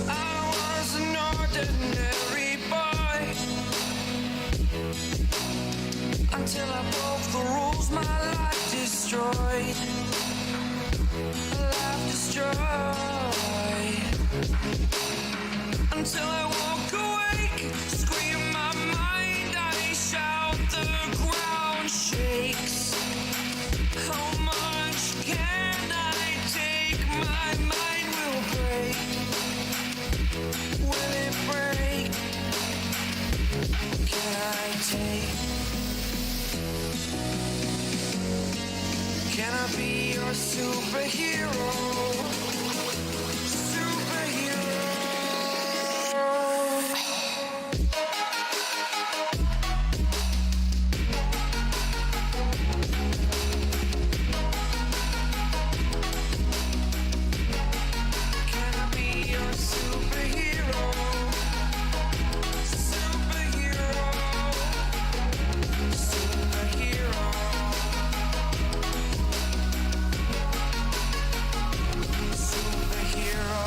I was an ordinary boy until I broke the rules, my life destroyed. Life destroyed. Until I walk awake, scream my mind, I shout, the ground shakes. How much can I take? My mind will break. Will it break? Can I take? Can I be your superhero? Superhero. Can I be your superhero? Superhero. Superhero. Superhero.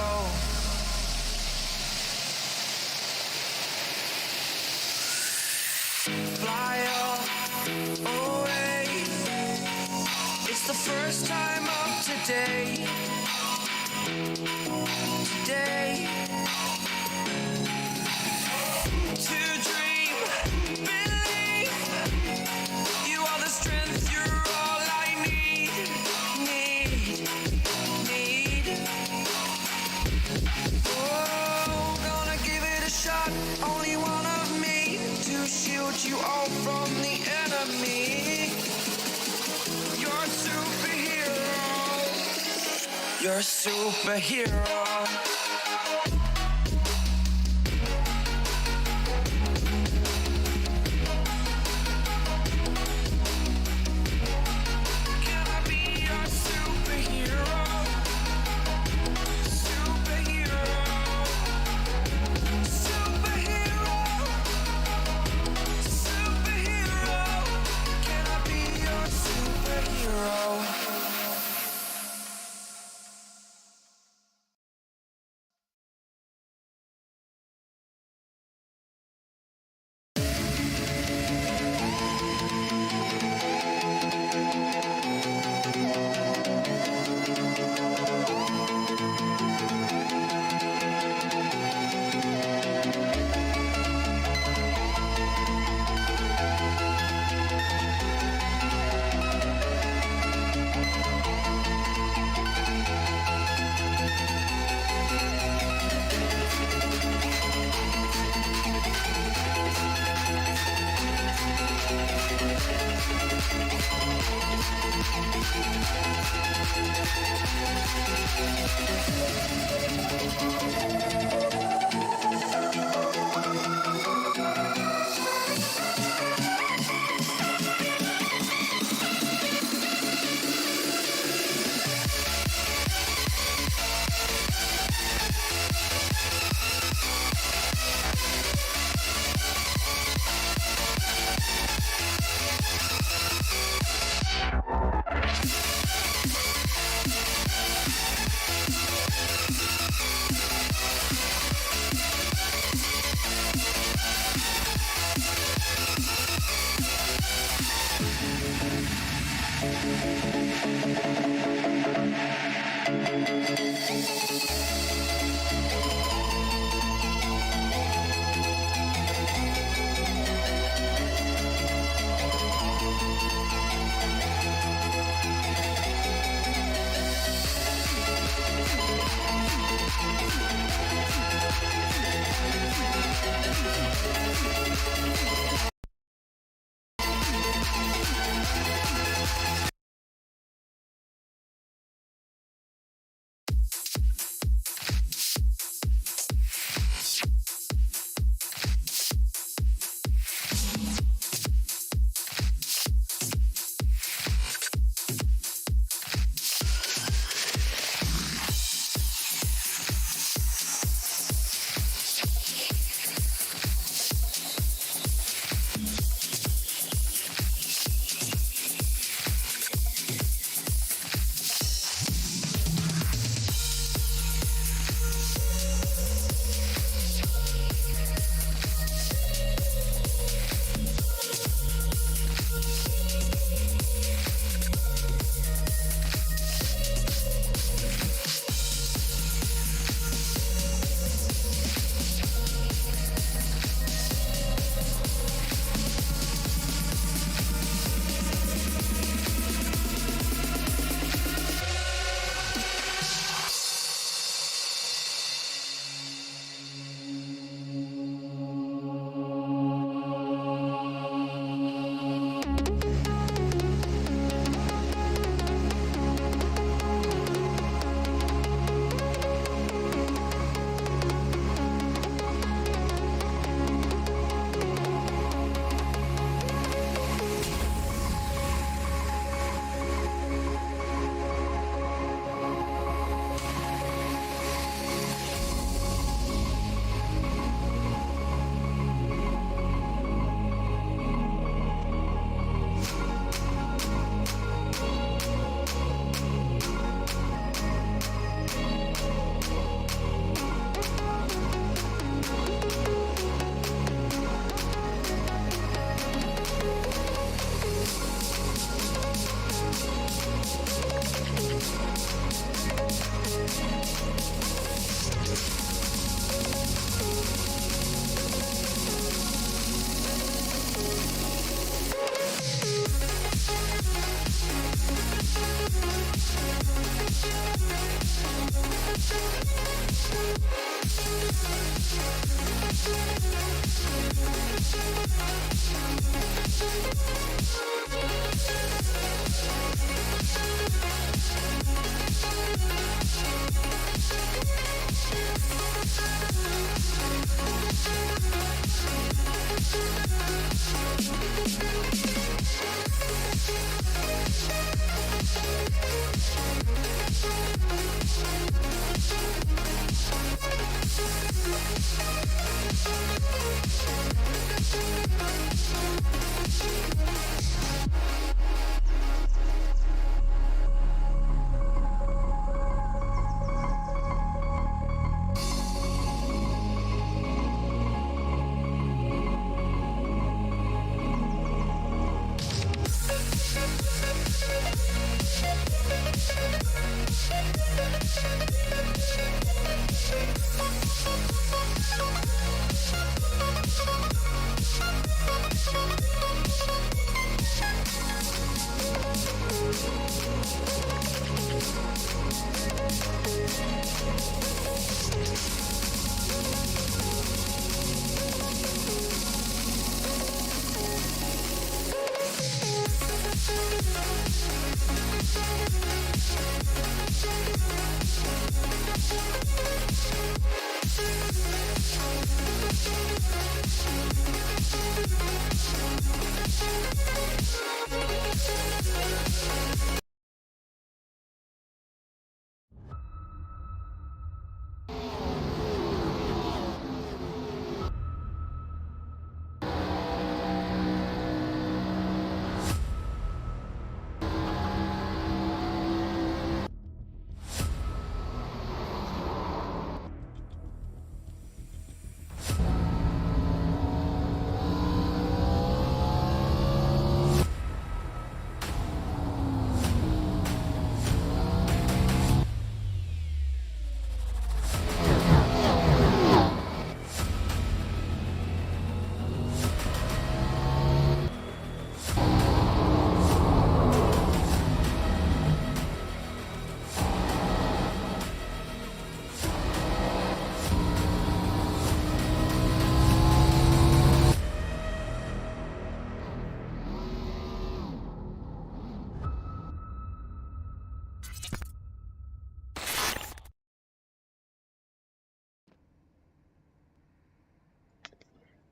Fly away. It's the first time of today. Today. To dream, believe. You are the strength, you're all I need. Oh, gonna give it a shot. Only one of me to shield you all from the enemy. You're a superhero. You're a superhero.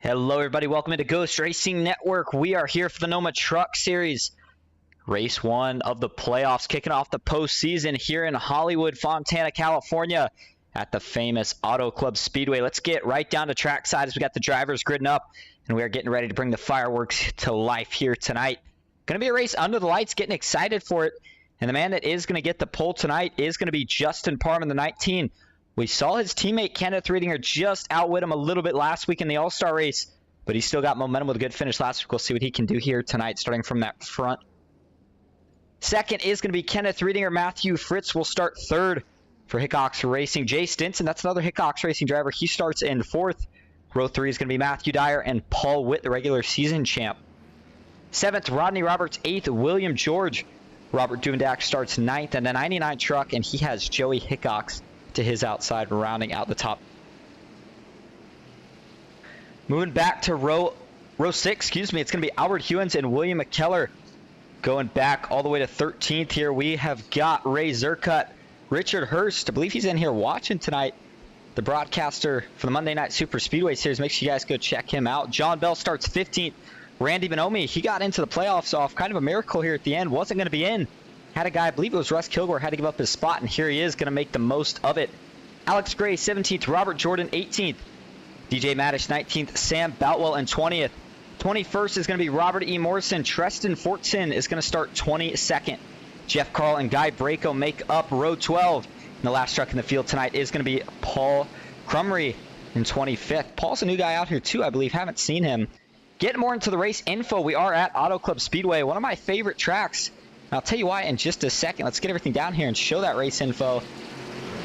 Hello everybody, welcome into Ghost Racing Network. We are here for the NOMA Truck Series. Race 1 of the playoffs, kicking off the postseason here in Hollywood, Fontana, California at the famous Auto Club Speedway. Let's get right down to trackside as we got the drivers gridding up and we are getting ready to bring the fireworks to life here tonight. Going to be a race under the lights, getting excited for it. And the man that is going to get the pole tonight is going to be Justin Parham in the 19. We saw his teammate Kenneth Riedinger just outwit him a little bit last week in the All-Star race, but he still got momentum with a good finish last week. We'll see what he can do here tonight, starting from that front. Second is going to be Kenneth Riedinger. Matthew Fritz will start third for Hickox Racing. Jay Stinson, that's another Hickox Racing driver. He starts in fourth. Row 3 is going to be Matthew Dyer and Paul Witt, the regular season champ. Seventh, Rodney Roberts. Eighth, William George. Robert Duvendak starts ninth, and the 99 truck, and he has Joey Hickox to his outside, rounding out the top. Moving back to row 6, it's going to be Albert Hewins and William McKellar. Going back all the way to 13th here, we have got Ray Zerkut, Richard Hurst. I believe he's in here watching tonight, the broadcaster for the Monday Night Super Speedway Series. Make sure you guys go check him out. John Bell starts 15th. Randy Bonomi, he got into the playoffs off kind of a miracle here at the end. Wasn't going to be in. Had a guy, I believe it was Russ Kilgore, had to give up his spot, and here he is going to make the most of it. Alex Gray, 17th. Robert Jordan, 18th. DJ Maddish, 19th. Sam Boutwell in 20th. 21st is going to be Robert E. Morrison. Treston Fortson is going to start 22nd. Jeff Carl and Guy Braco make up row 12. And the last truck in the field tonight is going to be Paul Crumry in 25th. Paul's a new guy out here too, I believe. Haven't seen him. Getting more into the race info, we are at Auto Club Speedway, one of my favorite tracks. I'll tell you why in just a second. Let's get everything down here and show that race info.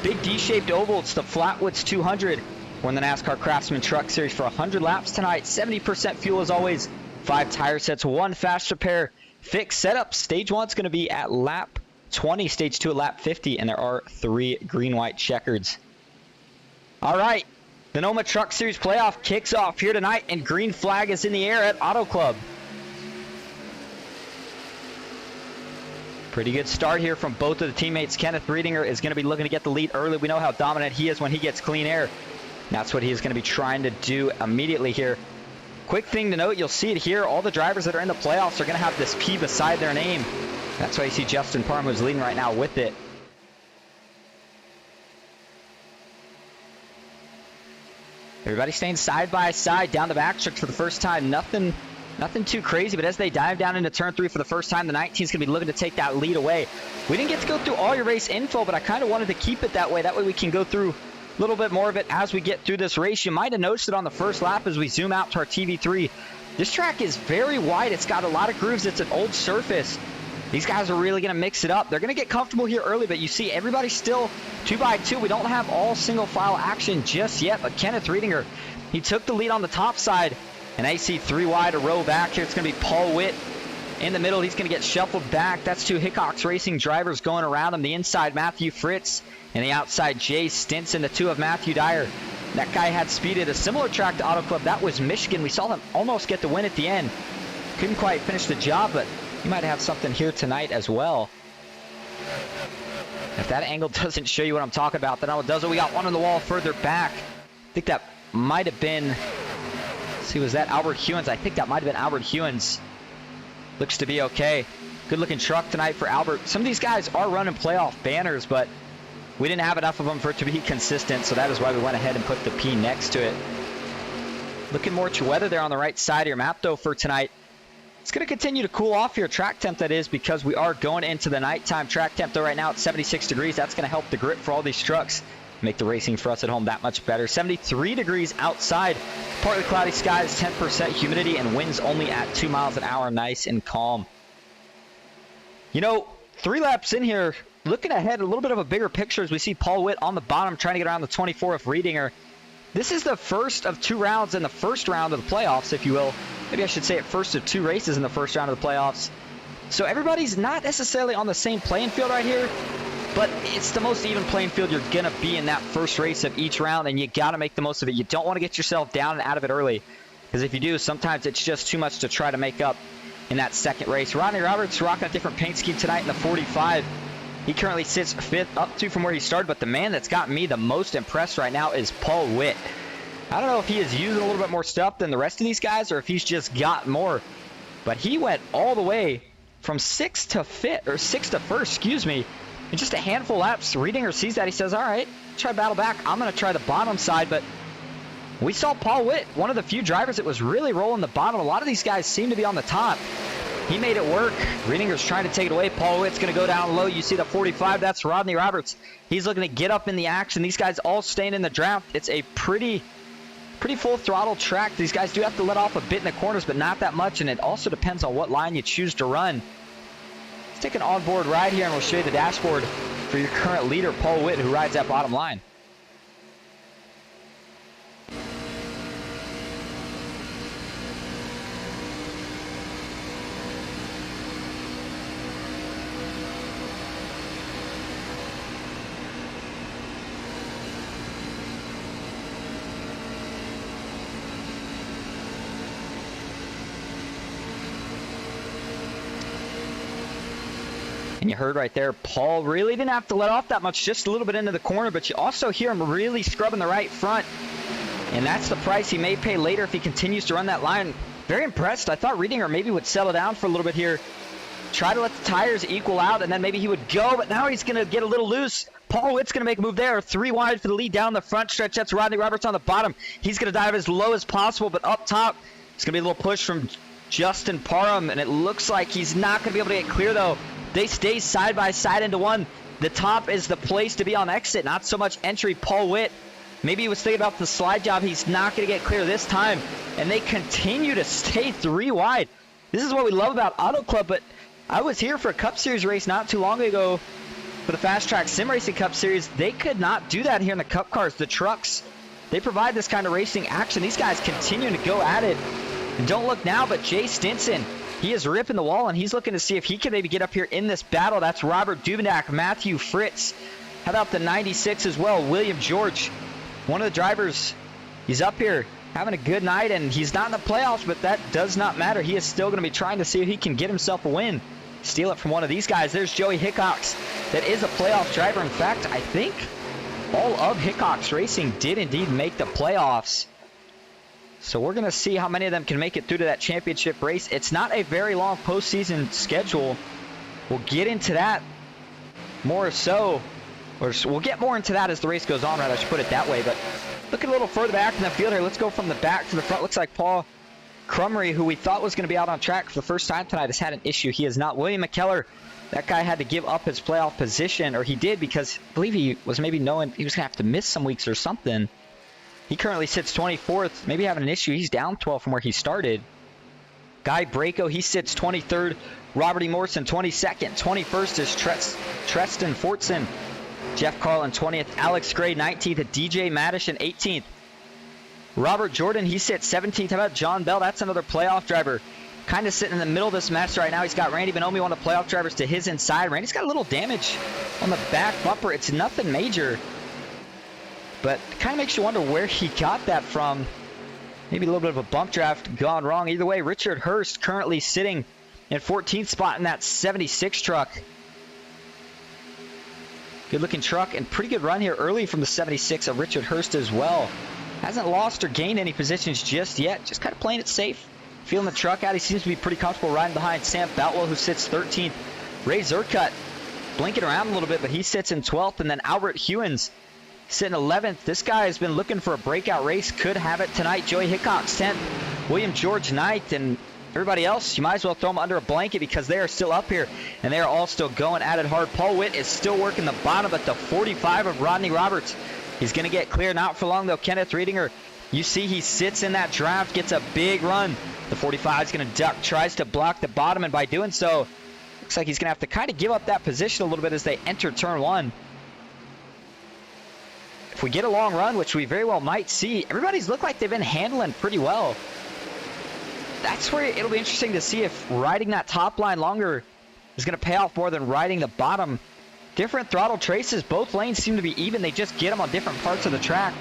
Big D-shaped oval. It's the Flatwoods 200. We're in the NASCAR Craftsman Truck Series for 100 laps tonight. 70% fuel as always. 5 tire sets, 1 fast repair. Fixed setup. Stage 1 is going to be at lap 20. Stage 2 at lap 50. And there are 3 green-white checkers. All right. The NOMA Truck Series playoff kicks off here tonight. And green flag is in the air at Auto Club. Pretty good start here from both of the teammates. Kenneth Riedinger is going to be looking to get the lead early. We know how dominant he is when he gets clean air. That's what he is going to be trying to do immediately here. Quick thing to note, you'll see it here. All the drivers that are in the playoffs are going to have this P beside their name. That's why you see Justin Parham, who's leading right now with it. Everybody staying side by side down the backstretch for the first time. Nothing too crazy, but as they dive down into turn 3 for the first time, the 19 is going to be looking to take that lead away. We didn't get to go through all your race info, but I kind of wanted to keep it that way. That way we can go through a little bit more of it as we get through this race. You might have noticed it on the first lap as we zoom out to our TV3. This track is very wide. It's got a lot of grooves. It's an old surface. These guys are really going to mix it up. They're going to get comfortable here early, but you see everybody's still 2x2. We don't have all single file action just yet, but Kenneth Riedinger, he took the lead on the top side. And AC 3 wide, a row back here. It's going to be Paul Witt in the middle. He's going to get shuffled back. That's two Hickox Racing drivers going around him. The inside, Matthew Fritz, and the outside, Jay Stinson, the two of Matthew Dyer. That guy had speed at a similar track to Auto Club. That was Michigan. We saw him almost get the win at the end. Couldn't quite finish the job, but he might have something here tonight as well. If that angle doesn't show you what I'm talking about, then it does it. We got one on the wall further back. I think that might have been, let's see, was that Albert Hewins? I think that might have been Albert Hewins. Looks to be okay. Good looking truck tonight for Albert. Some of these guys are running playoff banners, but we didn't have enough of them for it to be consistent, so that is why we went ahead and put the P next to it. Looking more to weather there on the right side of your map, though, for tonight. It's going to continue to cool off here, track temp that is, because we are going into the nighttime. Track temp, though, right now at 76 degrees. That's going to help the grip for all these trucks. Make the racing for us at home that much better. 73 degrees outside. Partly cloudy skies, 10% humidity, and winds only at 2 miles an hour. Nice and calm. You know, 3 laps in here, looking ahead, a little bit of a bigger picture as we see Paul Witt on the bottom trying to get around the 24 of Riedinger. This is the first of 2 rounds in the first round of the playoffs, if you will. Maybe I should say it, first of 2 races in the first round of the playoffs. So everybody's not necessarily on the same playing field right here, but it's the most even playing field you're going to be in that first race of each round, and you got to make the most of it. You don't want to get yourself down and out of it early, because if you do, sometimes it's just too much to try to make up in that second race. Rodney Roberts rocking a different paint scheme tonight in the 45. He currently sits 5th, up 2 from where he started, but the man that's got me the most impressed right now is Paul Witt. I don't know if he is using a little bit more stuff than the rest of these guys or if he's just got more, but he went all the way from 6th to 5th, or 6th to 1st, excuse me, in just a handful of laps. Riedinger sees that. He says, all right, try to battle back. I'm going to try the bottom side, but we saw Paul Witt, one of the few drivers that was really rolling the bottom. A lot of these guys seem to be on the top. He made it work. Riedinger's trying to take it away. Paul Witt's going to go down low. You see the 45. That's Rodney Roberts. He's looking to get up in the action. These guys all staying in the draft. It's a pretty full throttle track. These guys do have to let off a bit in the corners, but not that much, and it also depends on what line you choose to run. Let's take an onboard ride here, and we'll show you the dashboard for your current leader, Paul Witt, who rides that bottom line. And you heard right there, Paul really didn't have to let off that much, just a little bit into the corner, but you also hear him really scrubbing the right front. And that's the price he may pay later if he continues to run that line. Very impressed. I thought Riedinger maybe would settle down for a little bit here, try to let the tires equal out, and then maybe he would go, but now he's going to get a little loose. Paul Witt's going to make a move there. 3 wide for the lead down the front stretch. That's Rodney Roberts on the bottom. He's going to dive as low as possible, but up top, it's going to be a little push from Justin Parham, and it looks like he's not going to be able to get clear, though. They stay side by side into one. The top is the place to be on exit, not so much entry. Paul Witt, maybe he was thinking about the slide job. He's not going to get clear this time, and they continue to stay 3 wide. This is what we love about Auto Club, but I was here for a Cup Series race not too long ago for the Fast Track Sim Racing Cup Series. They could not do that here in the Cup cars. The trucks, they provide this kind of racing action. These guys continue to go at it. And don't look now, but Jay Stinson, he is ripping the wall, and he's looking to see if he can maybe get up here in this battle. That's Robert Duvendak, Matthew Fritz. How about the 96 as well? William George, one of the drivers. He's up here having a good night, and he's not in the playoffs, but that does not matter. He is still going to be trying to see if he can get himself a win. Steal it from one of these guys. There's Joey Hickox. That is a playoff driver. In fact, I think all of Hickox Racing did indeed make the playoffs. So we're going to see how many of them can make it through to that championship race. It's not a very long postseason schedule. We'll get into that more so, or we'll get more into that as the race goes on, rather, I should put it that way. But looking a little further back in the field here, let's go from the back to the front. Looks like Paul Crummery, who we thought was going to be out on track for the first time tonight, has had an issue. He is not. William McKellar, that guy had to give up his playoff position, or he did, because I believe he was maybe knowing he was going to have to miss some weeks or something. He currently sits 24th, maybe having an issue. He's down 12 from where he started. Guy Braco, he sits 23rd. Robert E. Morrison, 22nd. 21st is Treston Fortson. Jeff Carlin, 20th. Alex Gray, 19th. DJ Madison, 18th. Robert Jordan, he sits 17th. How about John Bell? That's another playoff driver. kind of sitting in the middle of this mess right now. He's got Randy Bonomi, one of the playoff drivers, to his inside. Randy's got a little damage on the back bumper. It's nothing major, but kind of makes you wonder where he got that from. Maybe a little bit of a bump draft gone wrong. Either way, Richard Hurst currently sitting in 14th spot in that 76 truck. Good looking truck and pretty good run here early from the 76 of Richard Hurst as well. Hasn't lost or gained any positions just yet. Just kind of playing it safe. Feeling the truck out. He seems to be pretty comfortable riding behind Sam Boutwell, who sits 13th. Ray Zerkut blinking around a little bit, but he sits in 12th. And then Albert Hewins sitting 11th. This guy has been looking for a breakout race. Could have it tonight. Joey Hickox 10th. William George 9th. And everybody else, you might as well throw them under a blanket because they are still up here. And they are all still going at it hard. Paul Witt is still working the bottom at the 45 of Rodney Roberts. He's going to get clear. Not for long, though. Kenneth Riedinger, you see he sits in that draft, gets a big run. The 45 is going to duck, tries to block the bottom, and by doing so, looks like he's going to have to kind of give up that position a little bit as they enter turn one. If we get a long run, which we very well might see, everybody's looked like they've been handling pretty well. That's where it'll be interesting to see if riding that top line longer is going to pay off more than riding the bottom. Different throttle traces. Both lanes seem to be even. They just get them on different parts of the track.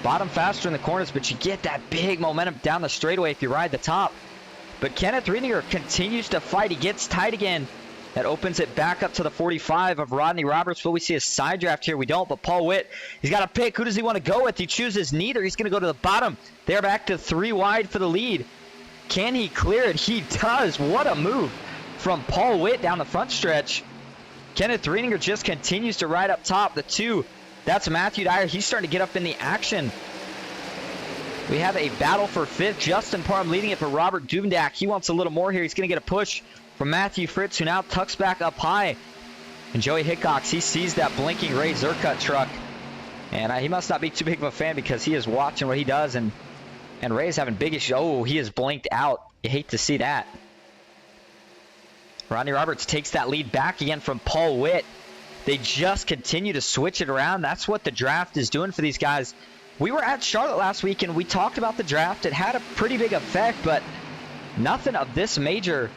Bottom faster in the corners, but you get that big momentum down the straightaway if you ride the top. But Kenneth Riedinger continues to fight. He gets tight again. That opens it back up to the 45 of Rodney Roberts. Will we see a side draft here? We don't, but Paul Witt, he's got to pick. Who does he want to go with? He chooses neither. He's going to go to the bottom. They're back to 3 wide for the lead. Can he clear it? He does. What a move from Paul Witt down the front stretch. Kenneth Riedinger just continues to ride up top. The 2, that's Matthew Dyer. He's starting to get up in the action. We have a battle for 5th. Justin Parham leading it for Robert Duvendak. He wants a little more here. He's going to get a push from Matthew Fritz, who now tucks back up high. And Joey Hickox, he sees that blinking Ray Zerkut truck. And he must not be too big of a fan because he is watching what he does. And Ray's having big issues. Oh, he is blinked out. You hate to see that. Rodney Roberts takes that lead back again from Paul Witt. They just continue to switch it around. That's what the draft is doing for these guys. We were at Charlotte last week, and we talked about the draft. It had a pretty big effect, but nothing of this major.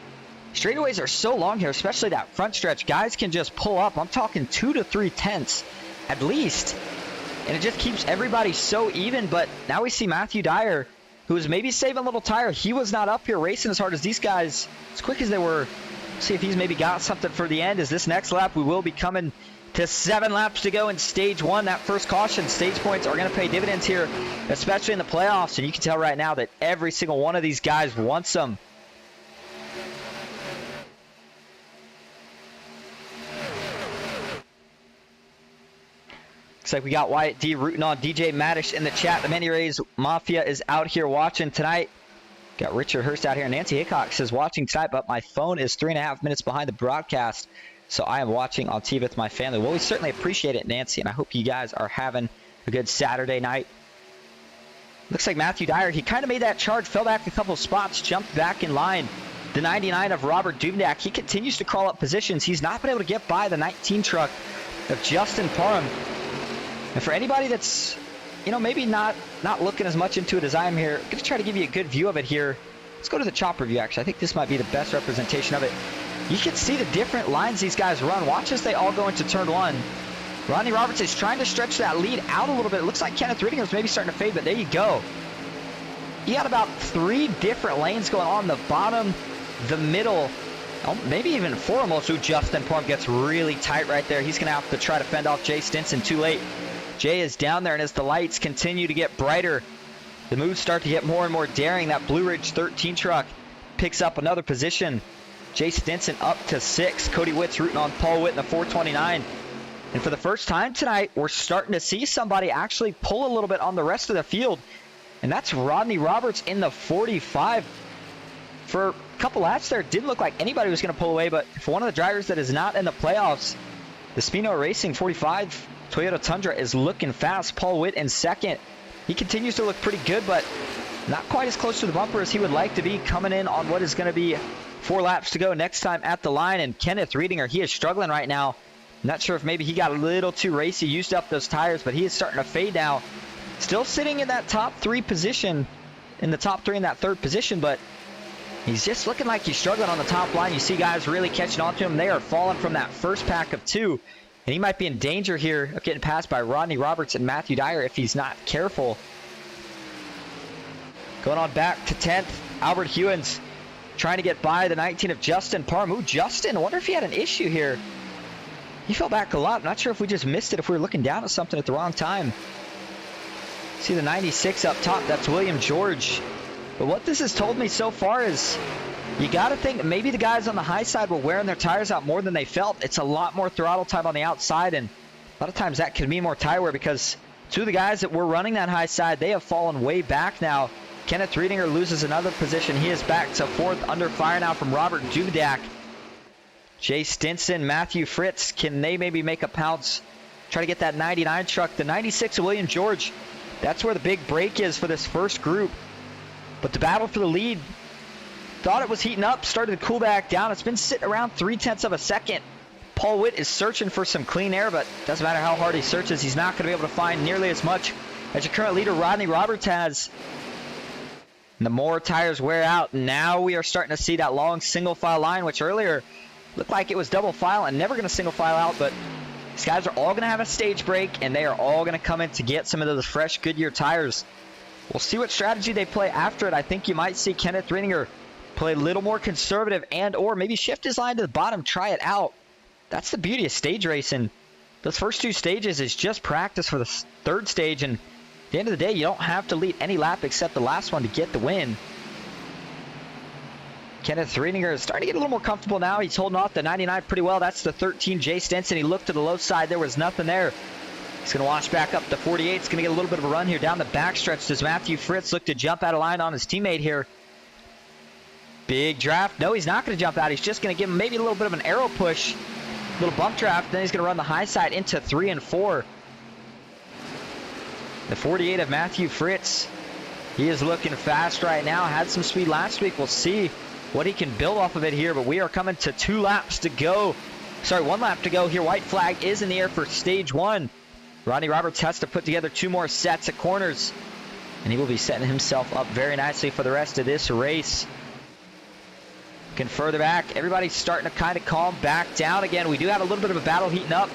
Straightaways are so long here, especially that front stretch. Guys can just pull up. I'm talking 2 to 3 tenths at least. And it just keeps everybody so even. But now we see Matthew Dyer, who is maybe saving a little tire. He was not up here racing as hard as these guys, as quick as they were. See if he's maybe got something for the end. As this next lap, we will be coming to 7 laps to go in stage 1. That first caution, stage points are going to pay dividends here, especially in the playoffs. And you can tell right now that every single one of these guys wants them. Looks like we got Wyatt D rooting on DJ Maddish in the chat. The Manny Rays Mafia is out here watching tonight. Got Richard Hurst out here. Nancy Hickox is watching tonight, but my phone is 3.5 minutes behind the broadcast, so I am watching on TV with my family. Well, we certainly appreciate it, Nancy, and I hope you guys are having a good Saturday night. Looks like Matthew Dyer, he kind of made that charge, fell back a couple spots, jumped back in line. The 99 of Robert Duvendak, he continues to crawl up positions. He's not been able to get by the 19 truck of Justin Parham. And for anybody that's, maybe not looking as much into it as I am here, I'm going to try to give you a good view of it here. Let's go to the chopper view, actually. I think this might be the best representation of it. You can see the different lines these guys run. Watch as they all go into turn 1. Rodney Roberts is trying to stretch that lead out a little bit. It looks like Kenneth Riedinger is maybe starting to fade, but there you go. You got about 3 different lanes going on. The bottom, the middle, maybe even 4 almost. Ooh, Justin Parham gets really tight right there. He's going to have to try to fend off Jay Stinson too late. Jay is down there, and as the lights continue to get brighter, the moves start to get more and more daring. That Blue Ridge 13 truck picks up another position. Jay Stinson up to 6. Cody Witt's rooting on Paul Witt in the 429. And for the first time tonight, we're starting to see somebody actually pull a little bit on the rest of the field. And that's Rodney Roberts in the 45. For a couple laps there, it didn't look like anybody was going to pull away, but for one of the drivers that is not in the playoffs, the Spino Racing 45 Toyota Tundra is looking fast. Paul Witt in second. He continues to look pretty good, but not quite as close to the bumper as he would like to be, coming in on what is going to be 4 laps to go next time at the line. And Kenneth Riedinger, he is struggling right now. Not sure if maybe he got a little too racy, used up those tires, but he is starting to fade now. Still sitting in that top 3 position, in the top 3 in that 3rd position, but He's just looking like he's struggling on the top line. You see guys really catching on to him. They are falling from that first pack of 2. And he might be in danger here of getting passed by Rodney Roberts and Matthew Dyer if he's not careful. Going on back to 10th, Albert Hewins trying to get by the 19 of Justin Parham. Ooh, Justin, I wonder if he had an issue here. He fell back a lot. I'm not sure if we just missed it, if we were looking down at something at the wrong time. See the 96 up top, that's William George. But what this has told me so far is you got to think maybe the guys on the high side were wearing their tires out more than they felt. It's a lot more throttle time on the outside, and a lot of times that can mean more tire wear because 2 of the guys that were running that high side, they have fallen way back now. Kenneth Riedinger loses another position. He is back to 4th, under fire now from Robert Duvidak. Jay Stinson, Matthew Fritz, can they maybe make a pounce? Try to get that 99 truck. The 96 of William George, that's where the big break is for this first group. But the battle for the lead, thought it was heating up, started to cool back down. It's been sitting around 0.3 of a second. Paul Witt is searching for some clean air, but doesn't matter how hard he searches, he's not going to be able to find nearly as much as your current leader, Rodney Roberts, has. And the more tires wear out, now we are starting to see that long single file line, which earlier looked like it was double file and never going to single file out, but these guys are all going to have a stage break, and they are all going to come in to get some of those fresh Goodyear tires. We'll see what strategy they play after it. I think you might see Kenneth Riedinger play a little more conservative and or maybe shift his line to the bottom, try it out. That's the beauty of stage racing. Those first 2 stages is just practice for the 3rd stage, and at the end of the day, you don't have to lead any lap except the last one to get the win. Kenneth Riedinger is starting to get a little more comfortable now. He's holding off the 99 pretty well. That's the 13, Jay Stinson. He looked to the low side. There was nothing there. He's going to wash back up to 48. He's going to get a little bit of a run here down the backstretch. Does Matthew Fritz look to jump out of line on his teammate here? Big draft. No, he's not going to jump out. He's just going to give him maybe a little bit of an arrow push. Little bump draft. Then he's going to run the high side into 3 and 4. The 48 of Matthew Fritz. He is looking fast right now. Had some speed last week. We'll see what he can build off of it here. But we are coming to 2 laps to go. Sorry, 1 lap to go here. White flag is in the air for stage 1. Rodney Roberts has to put together 2 more sets of corners, and he will be setting himself up very nicely for the rest of this race. Looking further back, everybody's starting to kind of calm back down again. We do have a little bit of a battle heating up.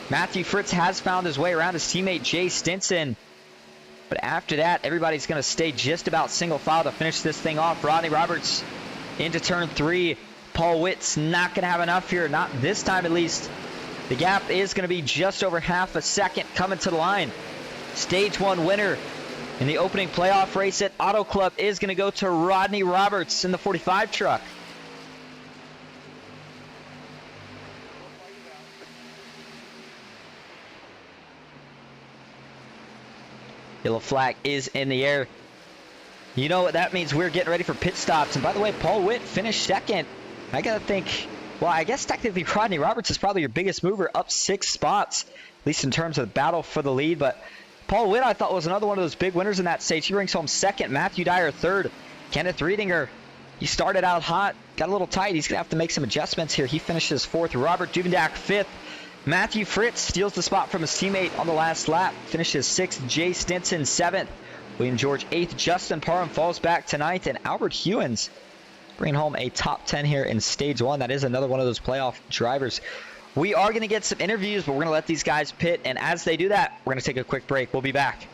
Matthew Fritz has found his way around his teammate Jay Stinson, but after that, everybody's going to stay just about single file to finish this thing off. Rodney Roberts into turn 3. Paul Witt's not going to have enough here, not this time at least. The gap is going to be just over half a second coming to the line. Stage 1 winner in the opening playoff race at Auto Club is going to go to Rodney Roberts in the 45 truck. Yellow flag is in the air. You know what that means? We're getting ready for pit stops. And by the way, Paul Witt finished 2nd. I got to think... Well, I guess technically Rodney Roberts is probably your biggest mover, up 6 spots, at least in terms of the battle for the lead. But Paul Witt, I thought, was another one of those big winners in that stage. He brings home 2nd. Matthew Dyer 3rd. Kenneth Riedinger, he started out hot, got a little tight. He's going to have to make some adjustments here. He finishes 4th. Robert Duvidak 5th. Matthew Fritz steals the spot from his teammate on the last lap, finishes 6th. Jay Stinson 7th. William George 8th. Justin Parham falls back to 9th. And Albert Hewins bringing home a top 10 here in stage 1. That is another one of those playoff drivers. We are going to get some interviews, but we're going to let these guys pit. And as they do that, we're going to take a quick break. We'll be back.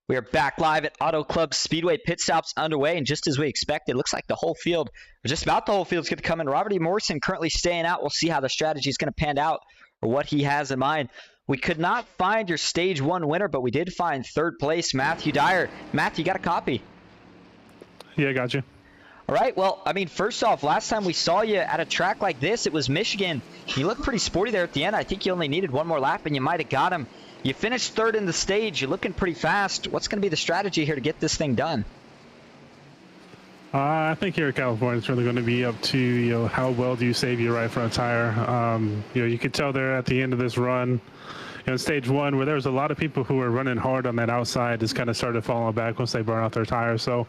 We are back live at Auto Club Speedway. Pit stops underway, and just as we expected, looks like the whole field, or just about the whole field, is going to come in. Robert E. Morrison currently staying out. We'll see how the strategy is going to pan out or what he has in mind. We could not find your Stage 1 winner, but we did find third place, Matthew Dyer. Matthew, you got a copy? Yeah, I got you. All right, well, I mean, first off, last time we saw you at a track like this, it was Michigan. You looked pretty sporty there at the end. I think you only needed one more lap, and you might have got him. You finished third in the stage. You're looking pretty fast. What's going to be the strategy here to get this thing done? I think here in California, it's really going to be up to, how well do you save your right front tire. You could tell there at the end of this run, in Stage 1, where there was a lot of people who were running hard on that outside, just kind of started falling back once they burn out their tires. So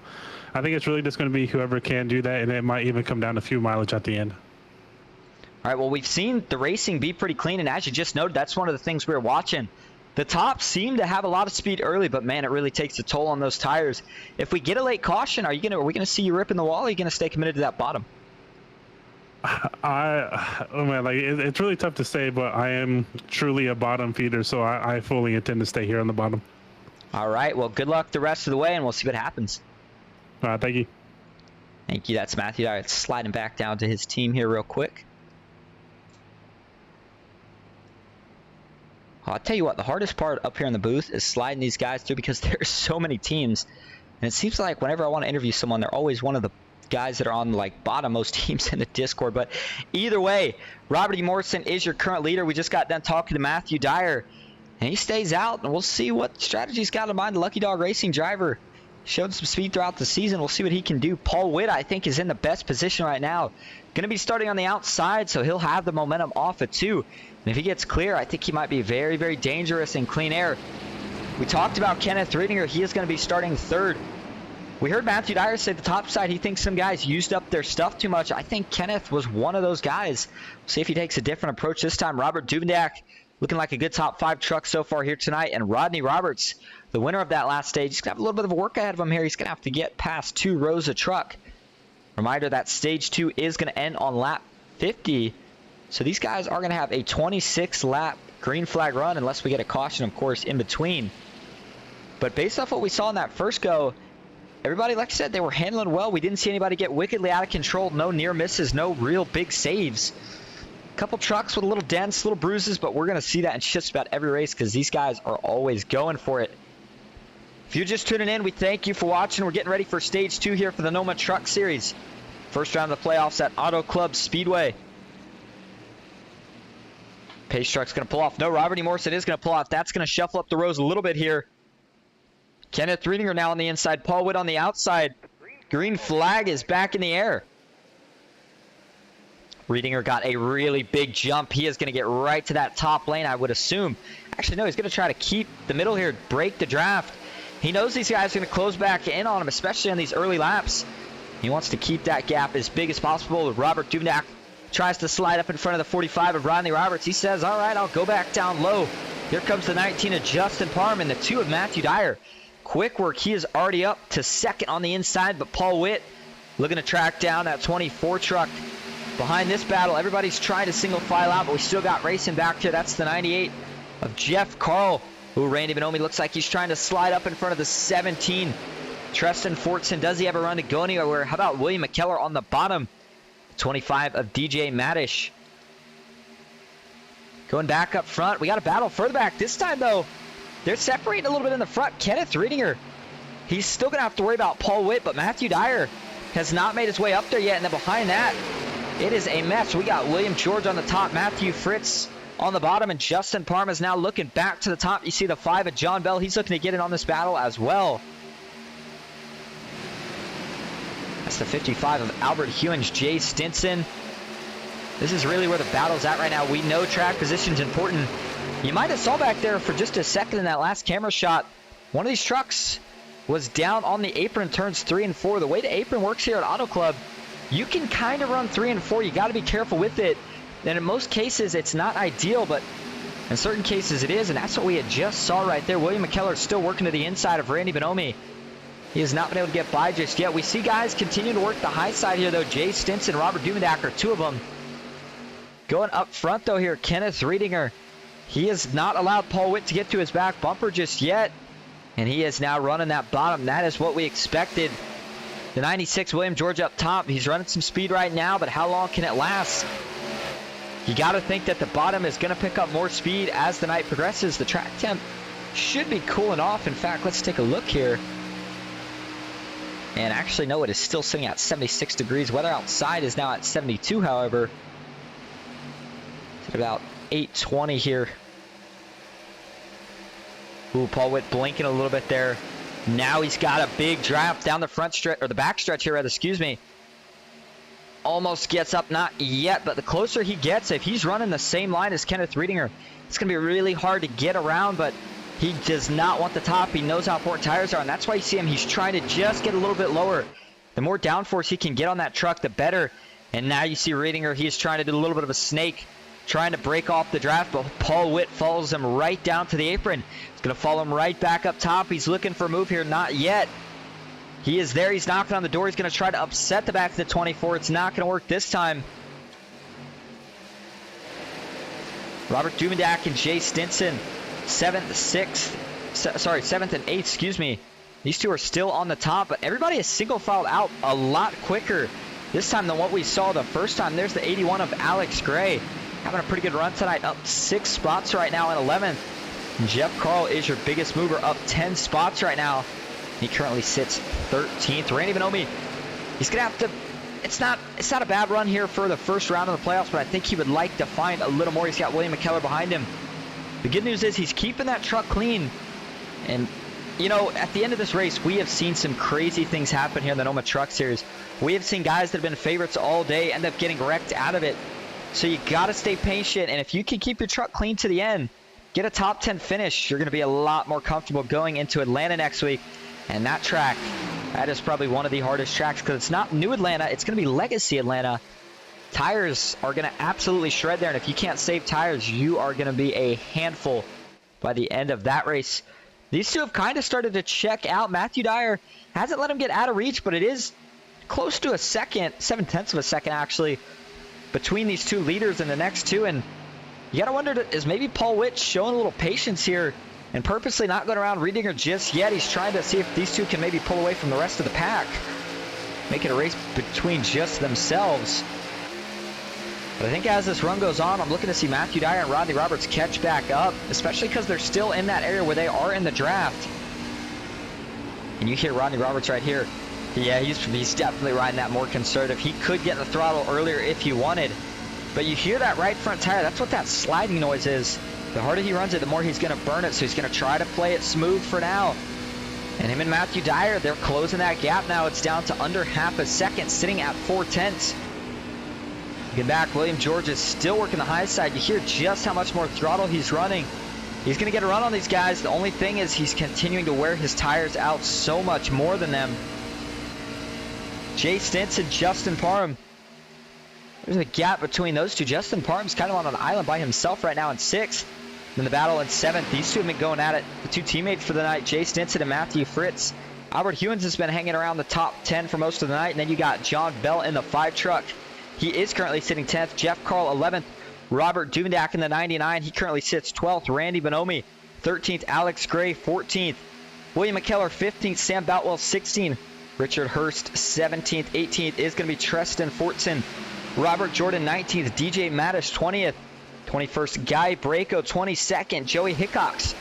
I think it's really just going to be whoever can do that, and it might even come down to fuel mileage at the end. All right, well, we've seen the racing be pretty clean, and as you just noted, that's one of the things we were watching. The tops seem to have a lot of speed early, but man, it really takes a toll on those tires. If we get a late caution, are we gonna see you ripping the wall, or are you gonna stay committed to that bottom? It's really tough to say, but I am truly a bottom feeder, so I fully intend to stay here on the bottom. All right, well, good luck the rest of the way, and we'll see what happens. Thank you. Thank you. That's Matthew Dyer sliding back down to his team here real quick. I'll tell you what, the hardest part up here in the booth is sliding these guys through because there's so many teams. And it seems like whenever I want to interview someone, they're always one of the guys that are on like bottom most teams in the Discord. But either way, Robert E. Morrison is your current leader. We just got done talking to Matthew Dyer, and he stays out, and we'll see what strategy he's got in mind. The Lucky Dog Racing driver showed some speed throughout the season. We'll see what he can do. Paul Witt, I think, is in the best position right now. Going to be starting on the outside, so he'll have the momentum off at 2. And if he gets clear, I think he might be very, very dangerous in clean air. We talked about Kenneth Riedinger. He is going to be starting third. We heard Matthew Dyer say the top side, he thinks some guys used up their stuff too much. I think Kenneth was one of those guys. We'll see if he takes a different approach this time. Robert Duvendak looking like a good top 5 truck so far here tonight. And Rodney Roberts, the winner of that last stage, he's going to have a little bit of a work ahead of him here. He's going to have to get past 2 rows of truck. Reminder that Stage 2 is going to end on lap 50. So these guys are going to have a 26-lap green flag run unless we get a caution, of course, in between. But based off what we saw in that first go, everybody, like I said, they were handling well. We didn't see anybody get wickedly out of control. No near misses, no real big saves. A couple trucks with a little dents, little bruises, but we're going to see that in just about every race because these guys are always going for it. If you're just tuning in, we thank you for watching. We're getting ready for Stage 2 here for the NOMA Truck Series. First round of the playoffs at Auto Club Speedway. Pace truck's going to pull off. No, Robert E. Morrison is going to pull off. That's going to shuffle up the rows a little bit here. Kenneth Riedinger now on the inside. Paul Witt on the outside. Green flag is back in the air. Riedinger got a really big jump. He is going to get right to that top lane, I would assume. Actually, no, he's going to try to keep the middle here, break the draft. He knows these guys are going to close back in on him, especially on these early laps. He wants to keep that gap as big as possible. Robert Duvendak tries to slide up in front of the 45 of Rodney Roberts. He says, all right, I'll go back down low. Here comes the 19 of Justin Parham and the 2 of Matthew Dyer. Quick work. He is already up to second on the inside, but Paul Witt looking to track down that 24 truck. Behind this battle, everybody's trying to single file out, but we still got racing back here. That's the 98 of Jeff Carl. Ooh, Randy Bonomi looks like he's trying to slide up in front of the 17. Tristan Fortson, does he have a run to go anywhere? How about William McKellar on the bottom? 25 of DJ Maddish. Going back up front. We got a battle further back. This time, though, they're separating a little bit in the front. Kenneth Riedinger, he's still going to have to worry about Paul Witt, but Matthew Dyer has not made his way up there yet. And then behind that, it is a mess. We got William George on the top, Matthew Fritz on the bottom, and Justin Parham is now looking back to the top. You see the 5 of John Bell. He's looking to get in on this battle as well. That's the 55 of Albert Hewins, Jay Stinson. This is really where the battle's at right now. We know track position's important. You might have saw back there for just a second in that last camera shot, one of these trucks was down on the apron turns 3 and 4. The way the apron works here at Auto Club, you can kind of run 3 and 4. You got to be careful with it. And in most cases, it's not ideal, but in certain cases it is, and that's what we had just saw right there. William McKellar still working to the inside of Randy Bonomi. He has not been able to get by just yet. We see guys continue to work the high side here, though. Jay Stinson, Robert Duvendak are 2 of them. Going up front, though, here, Kenneth Riedinger. He has not allowed Paul Witt to get to his back bumper just yet. And he is now running that bottom. That is what we expected. The 96 William George up top. He's running some speed right now, but how long can it last? You got to think that the bottom is going to pick up more speed as the night progresses. The track temp should be cooling off. In fact, let's take a look here. And actually, no, it is still sitting at 76 degrees. Weather outside is now at 72, however. It's at about 8:20 here. Ooh, Paul Witt blinking a little bit there. Now he's got a big draft down the front stretch, or the back stretch here, rather, excuse me. Almost gets up, not yet, but the closer he gets, if he's running the same line as Kenneth Riedinger, it's going to be really hard to get around, but he does not want the top. He knows how important tires are, and that's why you see him. He's trying to just get a little bit lower. The more downforce he can get on that truck, the better. And now you see Riedinger, he's trying to do a little bit of a snake, trying to break off the draft, but Paul Witt follows him right down to the apron. He's going to follow him right back up top. He's looking for a move here. Not yet. He is there. He's knocking on the door. He's going to try to upset the back of the 24. It's not going to work this time. Robert Dumendak and Jay Stinson, 7th and 8th, excuse me. These two are still on the top, but everybody is single filed out a lot quicker this time than what we saw the first time. There's the 81 of Alex Gray. Having a pretty good run tonight, up 6 spots right now in 11th. Jeff Carl is your biggest mover, up 10 spots right now. He currently sits 13th. Randy Bonomi, he's going to have to, it's not a bad run here for the first round of the playoffs, but I think he would like to find a little more. He's got William McKellar behind him. The good news is he's keeping that truck clean. And, you know, at the end of this race, we have seen some crazy things happen here in the NOMA Truck Series. We have seen guys that have been favorites all day end up getting wrecked out of it. So you got to stay patient, and if you can keep your truck clean to the end, get a top 10 finish, you're going to be a lot more comfortable going into Atlanta next week. And that track, that is probably one of the hardest tracks because it's not new Atlanta, it's going to be legacy Atlanta. Tires are going to absolutely shred there, and if you can't save tires, you are going to be a handful by the end of that race. These two have kind of started to check out. Matthew Dyer hasn't let him get out of reach, but it is close to a second, 7/10 of a second actually, between these two leaders and the next two. And you got to wonder, is maybe Paul Witt showing a little patience here and purposely not going around Riedinger just yet? He's trying to see if these two can maybe pull away from the rest of the pack, make it a race between just themselves. But I think as this run goes on, I'm looking to see Matthew Dyer and Rodney Roberts catch back up, especially because they're still in that area where they are in the draft. And you hear Rodney Roberts right here. Yeah, he's definitely riding that more conservative. He could get in the throttle earlier if he wanted. But you hear that right front tire. That's what that sliding noise is. The harder he runs it, the more he's going to burn it. So he's going to try to play it smooth for now. And him and Matthew Dyer, they're closing that gap now. It's down to under half a second, sitting at 4/10. Get back, William George is still working the high side. You hear just how much more throttle he's running. He's going to get a run on these guys. The only thing is he's continuing to wear his tires out so much more than them. Jay Stinson, Justin Parham. There's a gap between those two. Justin Parham's kind of on an island by himself right now in 6th. In the battle in 7th. These two have been going at it. The two teammates for the night, Jay Stinson and Matthew Fritz. Albert Hewins has been hanging around the top 10 for most of the night. And then you got John Bell in the 5 truck. He is currently sitting 10th. Jeff Carl 11th. Robert Dumendak in the 99. He currently sits 12th. Randy Bonomi 13th. Alex Gray 14th. William McKellar 15th. Sam Boutwell 16th. Richard Hurst 17th. 18th is going to be Treston Fortson. Robert Jordan 19th. DJ Mattis 20th. 21st Guy Braco 22nd. Joey Hickox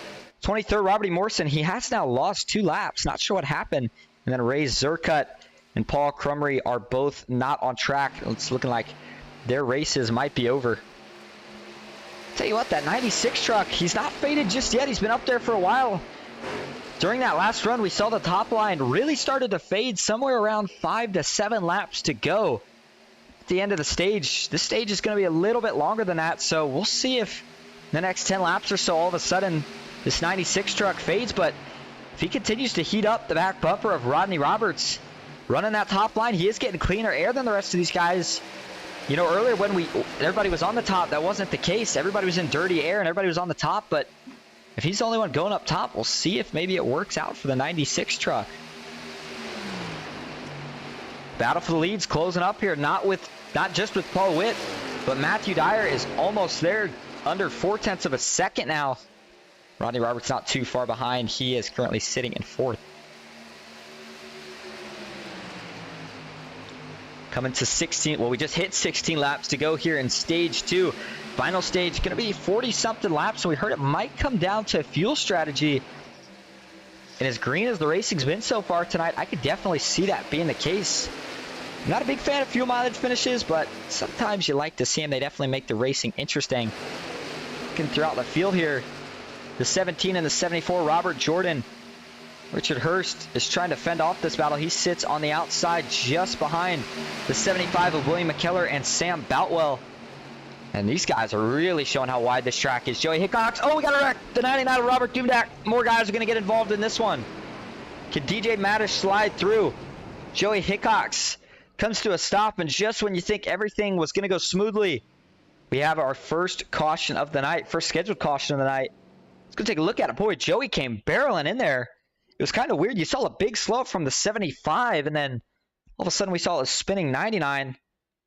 23rd. Robert E. Morrison. He has now lost 2 laps. Not sure what happened. And then Ray Zerkut and Paul Crumry are both not on track. It's looking like their races might be over. Tell you what, that 96 truck, he's not faded just yet. He's been up there for a while. During that last run, we saw the top line really started to fade somewhere around 5 to 7 laps to go. At the end of the stage, this stage is going to be a little bit longer than that, so we'll see if the next 10 laps or so all of a sudden this 96 truck fades. But if he continues to heat up the back bumper of Rodney Roberts, running that top line, he is getting cleaner air than the rest of these guys. You know, earlier when everybody was on the top, that wasn't the case. Everybody was in dirty air and everybody was on the top, but if he's the only one going up top, we'll see if maybe it works out for the 96 truck. Battle for the leads closing up here, not just with Paul Witt, but Matthew Dyer is almost there, under 4/10 of a second now. Rodney Roberts not too far behind. He is currently sitting in 4th. Coming to 16. Well, we just hit 16 laps to go here in stage 2. Final stage going to be 40-something laps. And we heard it might come down to fuel strategy. And as green as the racing's been so far tonight, I could definitely see that being the case. I'm not a big fan of fuel mileage finishes, but sometimes you like to see them. They definitely make the racing interesting. Looking throughout the field here, the 17 and the 74, Robert Jordan. Richard Hurst is trying to fend off this battle. He sits on the outside just behind the 75 of William McKellar and Sam Boutwell. And these guys are really showing how wide this track is. Joey Hickox. Oh, we got a wreck. The 99 of Robert Duvendak. More guys are going to get involved in this one. Can DJ Mattish slide through? Joey Hickox comes to a stop, and just when you think everything was going to go smoothly, we have our first caution of the night, first scheduled caution of the night. Let's go take a look at it. Boy, Joey came barreling in there. It was kind of weird. You saw a big slow up from the 75, and then all of a sudden we saw a spinning 99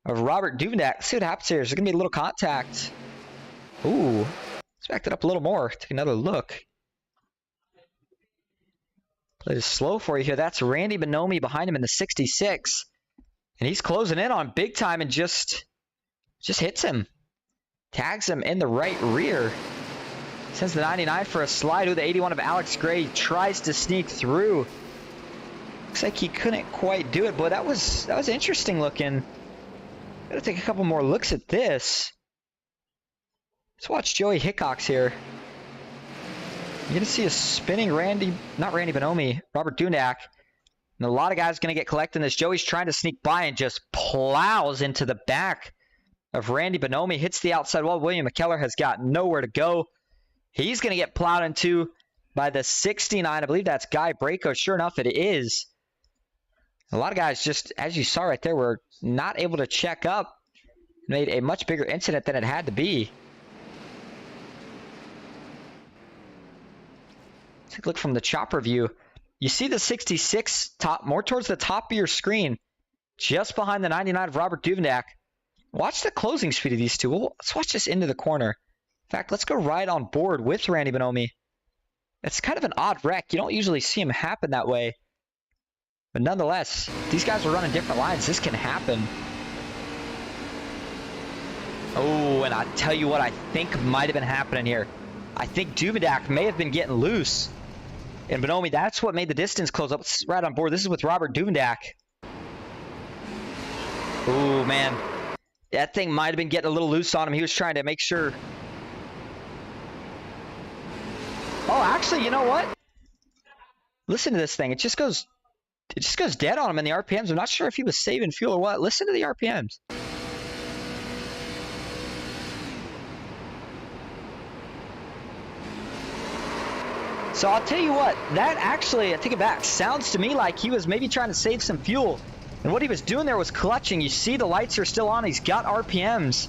of Robert Duvendak. Let's see what happens here. There's going to be a little contact. Ooh, let's back that up a little more. Take another look. Play it slow for you here. That's Randy Bonomi behind him in the 66. And he's closing in on big time and just hits him. Tags him in the right rear. Sends the 99 for a slide. With the 81 of Alex Gray tries to sneak through. Looks like he couldn't quite do it. Boy, that was interesting looking. Gotta take a couple more looks at this. Let's watch Joey Hickox here. You're gonna see a spinning Robert Duvendak. And a lot of guys gonna get collected in this. Joey's trying to sneak by and just plows into the back of Randy Bonomi. Hits the outside wall. William McKellar has got nowhere to go. He's going to get plowed into by the 69. I believe that's Guy Braco. Sure enough, it is. A lot of guys just, as you saw right there, were not able to check up. Made a much bigger incident than it had to be. Take a look from the chopper view. You see the 66 top, more towards the top of your screen, just behind the 99 of Robert Duvendak. Watch the closing speed of these two. Let's watch this into the corner. In fact, let's go right on board with Randy Bonomi. It's kind of an odd wreck. You don't usually see him happen that way. But nonetheless, these guys are running different lines. This can happen. Oh, and I tell you what I think might have been happening here. I think Duvendak may have been getting loose. And Bonomi, that's what made the distance close up. It's right on board. This is with Robert Duvendak. Oh, man. That thing might have been getting a little loose on him. He was trying to make sure. Oh, actually, you know what? Listen to this thing. It just goes dead on him in the RPMs. I'm not sure if he was saving fuel or what. Listen to the RPMs. So I'll tell you what, that actually, I take it back, sounds to me like he was maybe trying to save some fuel. And what he was doing there was clutching. You see the lights are still on. He's got RPMs.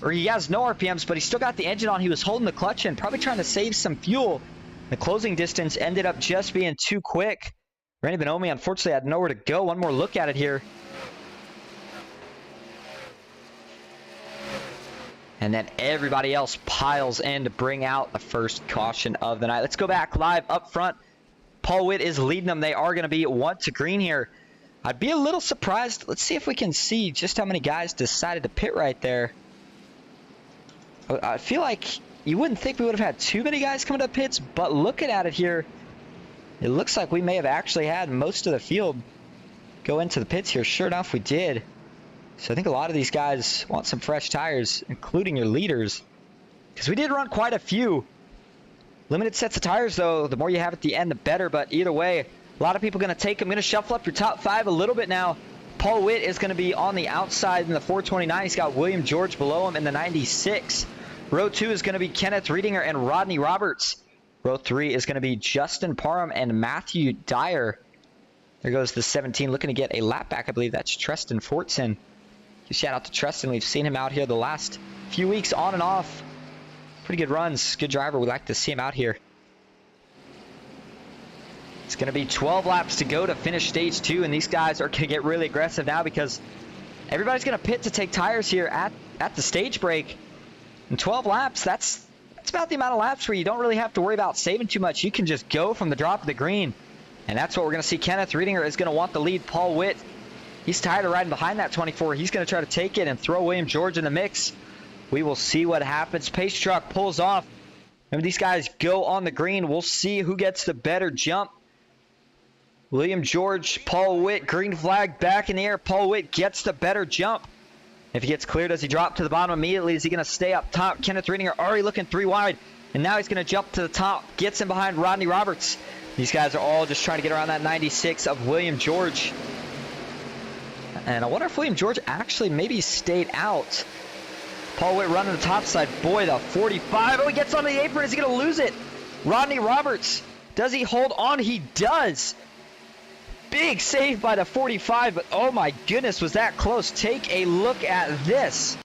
Or he has no RPMs, but he still got the engine on. He was holding the clutch in, probably trying to save some fuel. The closing distance ended up just being too quick. Randy Bonomi, unfortunately, had nowhere to go. One more look at it here. And then everybody else piles in to bring out the first caution of the night. Let's go back live up front. Paul Witt is leading them. They are going to be 1 to green here. I'd be a little surprised. Let's see if we can see just how many guys decided to pit right there. I feel like you wouldn't think we would have had too many guys coming to pits, but looking at it here, it looks like we may have actually had most of the field go into the pits here. Sure enough, we did. So I think a lot of these guys want some fresh tires, including your leaders, because we did run quite a few. Limited sets of tires, though. The more you have at the end, the better. But either way, a lot of people going to take them. Going to shuffle up your top 5 a little bit now. Paul Witt is going to be on the outside in the 429. He's got William George below him in the 96. Row 2 is going to be Kenneth Riedinger and Rodney Roberts. Row 3 is going to be Justin Parham and Matthew Dyer. There goes the 17, looking to get a lap back. I believe that's Treston Fortson. Shout out to Treston. We've seen him out here the last few weeks on and off. Pretty good runs. Good driver. We like to see him out here. It's going to be 12 laps to go to finish stage 2, and these guys are going to get really aggressive now because everybody's going to pit to take tires here at the stage break. In 12 laps, that's It's about the amount of laps where you don't really have to worry about saving too much. You can just go from the drop of the green. And that's what we're going to see. Kenneth Riedinger is going to want the lead. Paul Witt, he's tired of riding behind that 24. He's going to try to take it and throw William George in the mix. We will see what happens. Pace truck pulls off. And these guys go on the green. We'll see who gets the better jump. William George, Paul Witt, green flag back in the air. Paul Witt gets the better jump. If he gets clear, does he drop to the bottom immediately? Is he going to stay up top? Kenneth Riedinger already looking 3 wide. And now he's going to jump to the top. Gets in behind Rodney Roberts. These guys are all just trying to get around that 96 of William George. And I wonder if William George actually maybe stayed out. Paul Witt running the top side. Boy, the 45. Oh, he gets onto the apron. Is he going to lose it? Rodney Roberts. Does he hold on? He does. Big save by the 45, but oh my goodness, was that close. Take a look at this.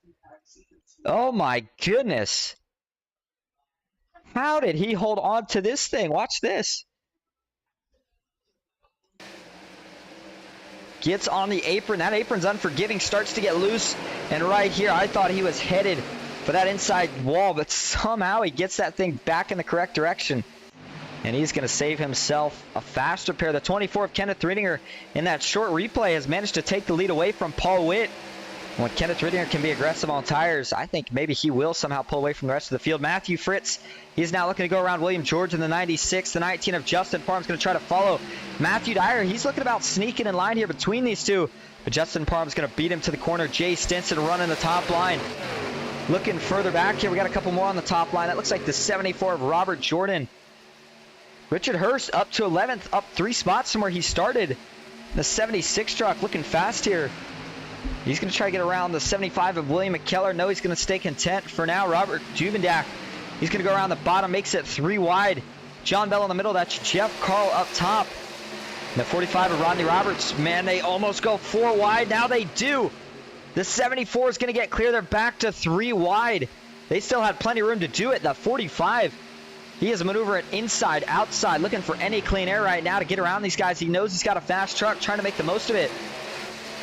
Oh my goodness. How did he hold on to this thing? Watch this. Gets on the apron. That apron's unforgiving. Starts to get loose. And right here, I thought he was headed for that inside wall, but somehow he gets that thing back in the correct direction. And he's going to save himself a faster pair. The 24 of Kenneth Riedinger in that short replay has managed to take the lead away from Paul Witt. When Kenneth Riedinger can be aggressive on tires, I think maybe he will somehow pull away from the rest of the field. Matthew Fritz, he's now looking to go around William George in the 96. The 19 of Justin Parham's going to try to follow Matthew Dyer. He's looking about sneaking in line here between these two. But Justin Parham's going to beat him to the corner. Jay Stinson running the top line. Looking further back here, we got a couple more on the top line. That looks like the 74 of Robert Jordan. Richard Hurst up to 11th, up 3 spots from where he started. The 76 truck looking fast here. He's going to try to get around the 75 of William McKellar. No, he's going to stay content for now. Robert Juvendak, he's going to go around the bottom, makes it 3 wide. John Bell in the middle, that's Jeff Carl up top. And the 45 of Rodney Roberts, man, they almost go 4 wide. Now they do. The 74 is going to get clear. They're back to 3 wide. They still had plenty of room to do it. The 45, he is maneuvering inside, outside, looking for any clean air right now to get around these guys. He knows he's got a fast truck, trying to make the most of it.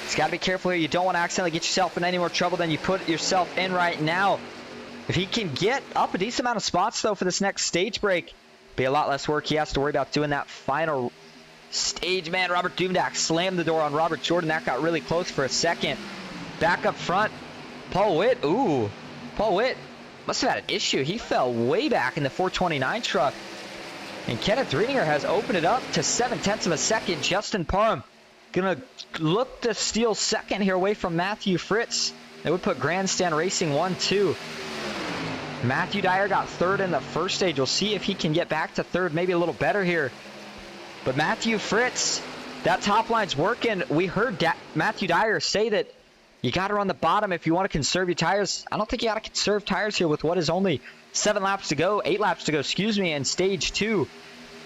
He's got to be careful here. You don't want to accidentally get yourself in any more trouble than you put yourself in right now. If he can get up a decent amount of spots, though, for this next stage break, be a lot less work he has to worry about doing that final stage. Man, Robert Duvendak slammed the door on Robert Jordan. That got really close for a second. Back up front, Paul Witt. Ooh, Paul Witt must have had an issue. He fell way back in the 429 truck. And Kenneth Riedinger has opened it up to 0.7 of a second. Justin Parham going to look to steal second here away from Matthew Fritz. They would put Grandstand Racing 1-2. Matthew Dyer got 3rd in the first stage. We'll see if he can get back to 3rd, maybe a little better here. But Matthew Fritz, that top line's working. We heard Matthew Dyer say that you got to run the bottom if you want to conserve your tires. I don't think you got to conserve tires here with what is only 8 laps to go, in stage 2.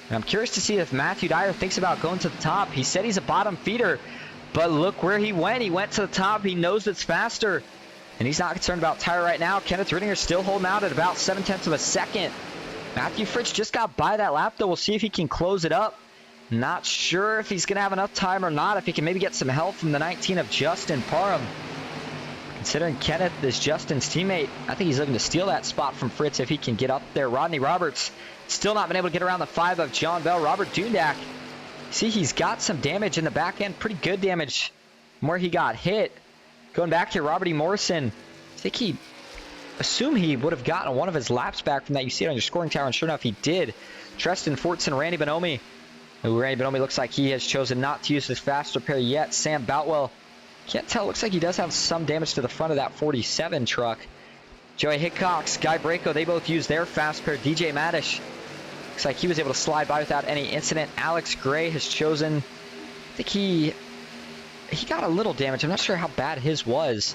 And I'm curious to see if Matthew Dyer thinks about going to the top. He said he's a bottom feeder, but look where he went. He went to the top. He knows it's faster, and he's not concerned about tire right now. Kenneth Riedinger still holding out at about 0.7 of a second. Matthew Fritz just got by that lap, though. We'll see if he can close it up. Not sure if he's going to have enough time or not, if he can maybe get some help from the 19 of Justin Parham. Considering Kenneth is Justin's teammate, I think he's looking to steal that spot from Fritz if he can get up there. Rodney Roberts still not been able to get around the 5 of John Bell. Robert Duvendak, see, he's got some damage in the back end, pretty good damage from where he got hit. Going back here, Robert E. Morrison, I think he assumed he would have gotten one of his laps back from that. You see it on your scoring tower, and sure enough, he did. Treston Fortson, Randy Bonomi. Randy Bonomi looks like he has chosen not to use his faster pair yet. Sam Boutwell, can't tell, looks like he does have some damage to the front of that 47 truck. Joey Hickox, Guy Braco, they both use their fast pair. DJ Madish, looks like he was able to slide by without any incident. Alex Gray has chosen, I think he got a little damage. I'm not sure how bad his was.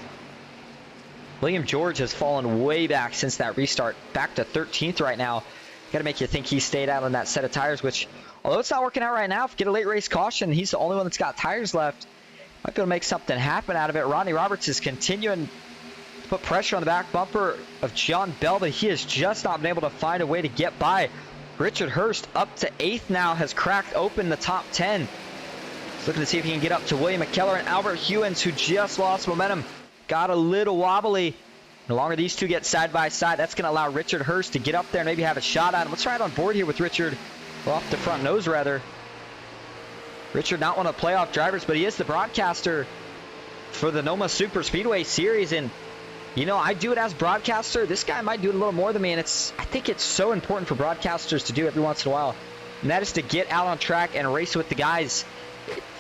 William George has fallen way back since that restart, back to 13th right now. Got to make you think he stayed out on that set of tires, which, although it's not working out right now, if you get a late race caution, he's the only one that's got tires left. Might be able to make something happen out of it. Rodney Roberts is continuing to put pressure on the back bumper of John Bell, but he has just not been able to find a way to get by. Richard Hurst up to 8th now, has cracked open the top 10. He's looking to see if he can get up to William McKellar and Albert Hewins, who just lost momentum. Got a little wobbly. The longer these two get side by side, that's going to allow Richard Hurst to get up there and maybe have a shot on him. Let's ride on board here with Richard, or off the front nose rather. Richard, not one of the playoff drivers, but he is the broadcaster for the NOMA Super Speedway Series. And, you know, I do it as broadcaster. This guy might do it a little more than me, and I think it's so important for broadcasters to do every once in a while. And that is to get out on track and race with the guys.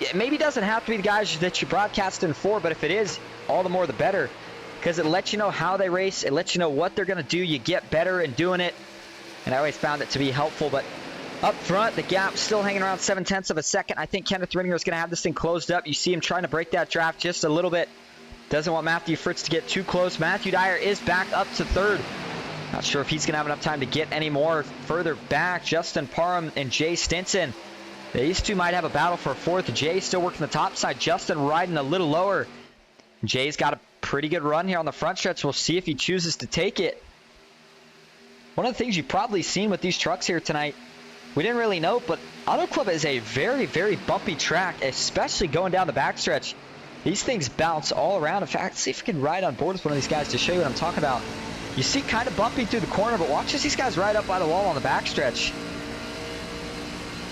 It maybe doesn't have to be the guys that you're broadcasting for, but if it is, all the more the better. Because it lets you know how they race. It lets you know what they're going to do. You get better in doing it. And I always found it to be helpful. But up front, the gap still hanging around 0.7 of a second. I think Kenneth Rinninger is going to have this thing closed up. You see him trying to break that draft just a little bit. Doesn't want Matthew Fritz to get too close. Matthew Dyer is back up to third. Not sure if he's going to have enough time to get any more further back. Justin Parham and Jay Stinson. These two might have a battle for a fourth. Jay still working the top side. Justin riding a little lower. Jay's got a pretty good run here on the front stretch. We'll see if he chooses to take it. One of the things you've probably seen with these trucks here tonight, we didn't really know, but Auto Club is a very, very bumpy track, especially going down the backstretch. These things bounce all around. In fact, see if we can ride on board with one of these guys to show you what I'm talking about. You see kind of bumpy through the corner, but watch as these guys ride up by the wall on the backstretch.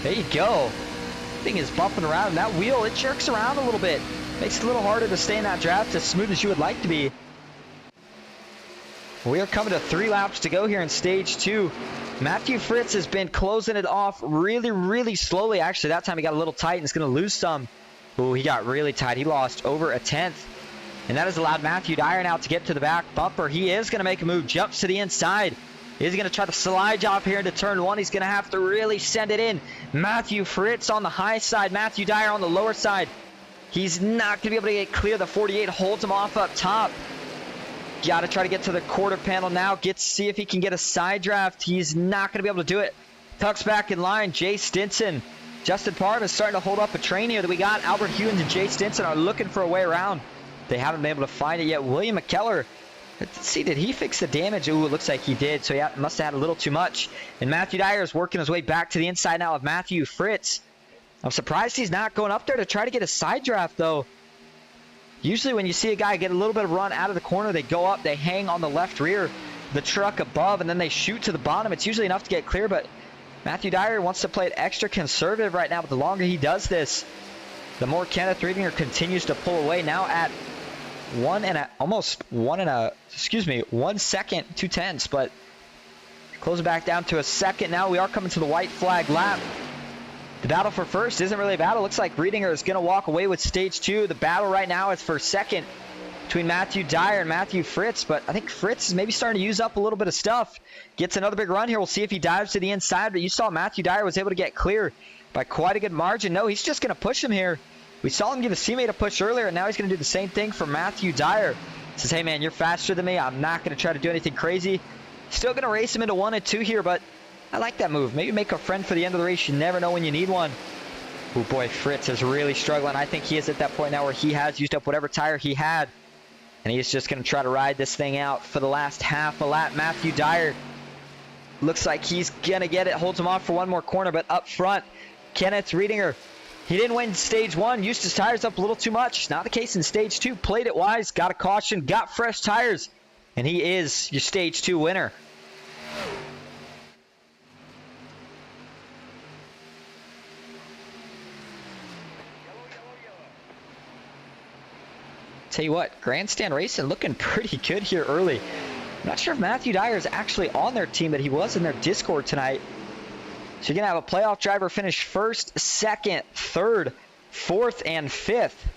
There you go. Thing is bumping around, and that wheel, it jerks around a little bit. Makes it a little harder to stay in that draft as smooth as you would like to be. We are coming to 3 laps to go here in stage 2. Matthew Fritz has been closing it off really, really slowly. Actually, that time he got a little tight and is going to lose some. Ooh, he got really tight. He lost over 1/10. And that has allowed Matthew Dyer now to get to the back bumper. He is going to make a move, jumps to the inside. He's going to try to slide off here into turn 1. He's going to have to really send it in. Matthew Fritz on the high side, Matthew Dyer on the lower side. He's not going to be able to get clear. The 48 holds him off up top. Got to try to get to the quarter panel now. See if he can get a side draft. He's not going to be able to do it. Tucks back in line. Jay Stinson. Justin Parham is starting to hold up a train here that we got. Albert Hewins and Jay Stinson are looking for a way around. They haven't been able to find it yet. William McKellar. Let's see, did he fix the damage? Ooh, it looks like he did. So he must have had a little too much. And Matthew Dyer is working his way back to the inside now of Matthew Fritz. I'm surprised he's not going up there to try to get a side draft, though. Usually when you see a guy get a little bit of run out of the corner, they go up, they hang on the left rear, the truck above, and then they shoot to the bottom. It's usually enough to get clear, but Matthew Dyer wants to play it extra conservative right now. But the longer he does this, the more Kenneth Rinninger continues to pull away. Now at 1 second, 2/10, but closing back down to a second. Now we are coming to the white flag lap. The battle for first isn't really a battle. Looks like Riedinger is going to walk away with stage 2. The battle right now is for second between Matthew Dyer and Matthew Fritz, but I think Fritz is maybe starting to use up a little bit of stuff. Gets another big run here. We'll see if he dives to the inside, but you saw Matthew Dyer was able to get clear by quite a good margin. No, he's just going to push him here. We saw him give his teammate a push earlier, and now he's going to do the same thing for Matthew Dyer. Says, hey man, you're faster than me. I'm not going to try to do anything crazy. Still going to race him into 1 and 2 here, but I like that move. Maybe make a friend for the end of the race. You never know when you need one. Oh boy, Fritz is really struggling. I think he is at that point now where he has used up whatever tire he had. And he's just going to try to ride this thing out for the last half a lap. Matthew Dyer looks like he's going to get it. Holds him off for one more corner, but up front, Kenneth Riedinger. He didn't win stage 1. Used his tires up a little too much. Not the case in stage 2. Played it wise. Got a caution. Got fresh tires. And he is your stage 2 winner. Tell you what, grandstand racing looking pretty good here early. I'm not sure if Matthew Dyer is actually on their team, but he was in their Discord tonight. So you're going to have a playoff driver finish first, second, third, fourth, and fifth.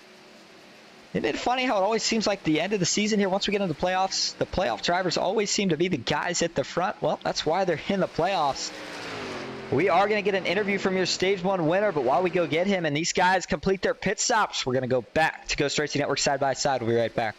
Isn't it funny how it always seems like the end of the season here, once we get into the playoffs, the playoff drivers always seem to be the guys at the front? Well, that's why they're in the playoffs. We are going to get an interview from your Stage 1 winner, but while we go get him and these guys complete their pit stops, we're going to go back to Ghost Racing Network side by side. We'll be right back.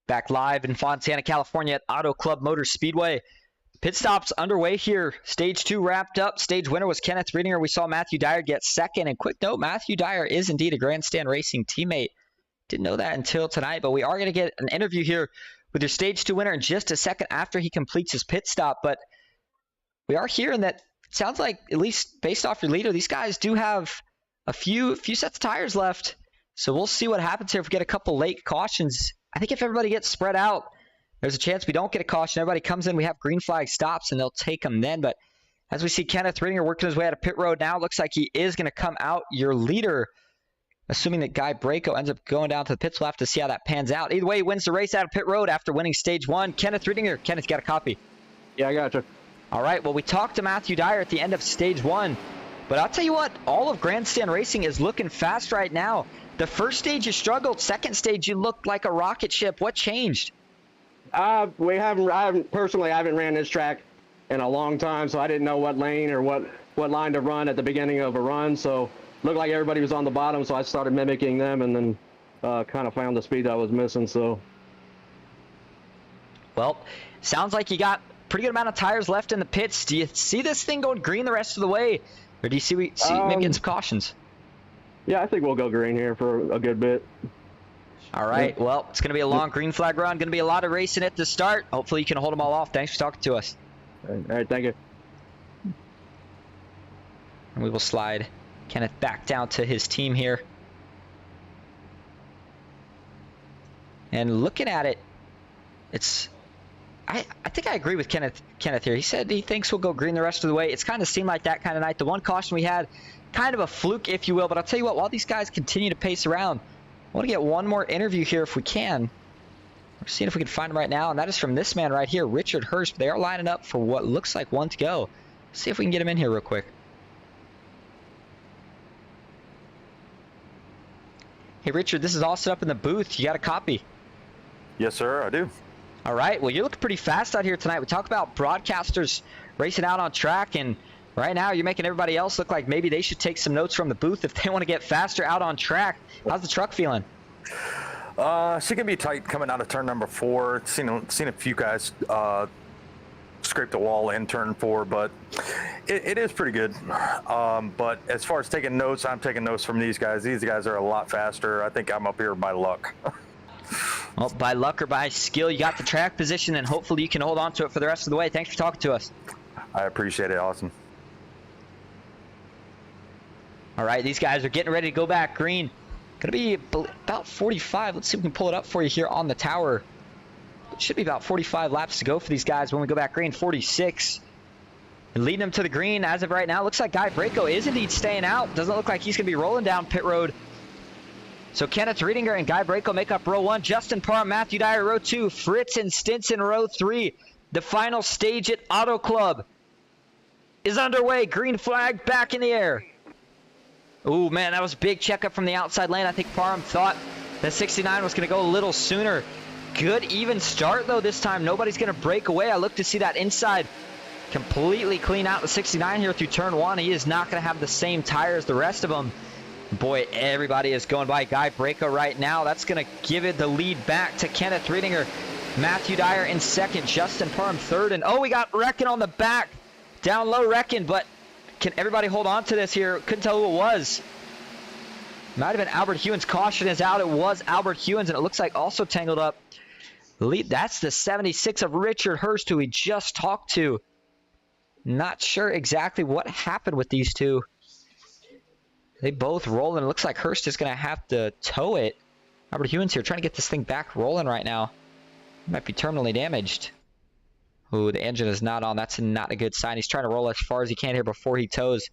Back live in Fontana, California at Auto Club Motor Speedway. Pit stops underway here. Stage 2 wrapped up. Stage winner was Kenneth Riedinger. We saw Matthew Dyer get second. And quick note, Matthew Dyer is indeed a Grandstand Racing teammate. Didn't know that until tonight, but we are going to get an interview here with your Stage 2 winner in just a second after he completes his pit stop. But we are hearing that it sounds like, at least based off your leader, these guys do have a few sets of tires left. So we'll see what happens here if we get a couple late cautions. I think if everybody gets spread out, there's a chance we don't get a caution. Everybody comes in, we have green flag stops, and they'll take them then. But as we see Kenneth Riedinger working his way out of pit road now, looks like he is going to come out your leader. Assuming that Guy Braco ends up going down to the pits, we'll have to see how that pans out. Either way, he wins the race out of pit road after winning stage 1. Kenneth Riedinger. Kenneth, got a copy? Yeah, I got you. All right, well, we talked to Matthew Dyer at the end of stage 1. But I'll tell you what, all of Grandstand Racing is looking fast right now. The first stage you struggled. Second stage you looked like a rocket ship. What changed? I haven't ran this track in a long time, so I didn't know what lane or what line to run at the beginning of a run. So it looked like everybody was on the bottom, so I started mimicking them, and then kind of found the speed I was missing. So, well, sounds like you got a pretty good amount of tires left in the pits. Do you see this thing going green the rest of the way, or do you see maybe getting some cautions? Yeah, I think we'll go green here for a good bit. All right, well, it's going to be a long green flag run. Going to be a lot of racing at the start. Hopefully you can hold them all off. Thanks for talking to us. All right, thank you. And we will slide Kenneth back down to his team here. And looking at it, I think I agree with Kenneth here. He said he thinks we'll go green the rest of the way. It's kind of seemed like that kind of night. The one caution we had, kind of a fluke, if you will. But I'll tell you what, while these guys continue to pace around, I want to get one more interview here if we can. We're seeing if we can find him right now, and that is from this man right here, Richard Hurst. They are lining up for what looks like one to go. Let's see if we can get him in here real quick. Hey, Richard, this is all set up in the booth. You got a copy? Yes, sir, I do. All right. Well, you're looking pretty fast out here tonight. We talk about broadcasters racing out on track, and right now you're making everybody else look like maybe they should take some notes from the booth if they want to get faster out on track. How's the truck feeling? She can be tight coming out of turn number 4. Seen a few guys scrape the wall in turn 4, but it is pretty good. But as far as taking notes, I'm taking notes from these guys. These guys are a lot faster. I think I'm up here by luck. Well, by luck or by skill, you got the track position, and hopefully you can hold on to it for the rest of the way. Thanks for talking to us. I appreciate it, Austin. All right, these guys are getting ready to go back green. Going to be about 45. Let's see if we can pull it up for you here on the tower. It should be about 45 laps to go for these guys when we go back green. 46. And leading them to the green as of right now. Looks like Guy Braco is indeed staying out. Doesn't look like he's going to be rolling down pit road. So Kenneth Riedinger and Guy Braco make up row 1. Justin Parham, Matthew Dyer, row 2. Fritz and Stinson, row 3. The final stage at Auto Club is underway. Green flag back in the air. Ooh, man, that was a big checkup from the outside lane. I think Parham thought that 69 was going to go a little sooner. Good even start, though, this time. Nobody's going to break away. I look to see that inside completely clean out the 69 here through turn 1. He is not going to have the same tire as the rest of them. Boy, everybody is going by Guy Braco right now. That's going to give it the lead back to Kenneth Riedinger. Matthew Dyer in second. Justin Parham third. And, oh, we got Reckon on the back. Down low, Reckon, but can everybody hold on to this here? Couldn't tell who it was. Might have been Albert Hewins. Caution is out. It was Albert Hewins, and it looks like also tangled up. Lead. That's the 76 of Richard Hurst, who we just talked to. Not sure exactly what happened with these two. They both roll, and it looks like Hurst is going to have to tow it. Albert Hewins here trying to get this thing back rolling right now. Might be terminally damaged. Ooh, the engine is not on. That's not a good sign. He's trying to roll as far as he can here before he tows.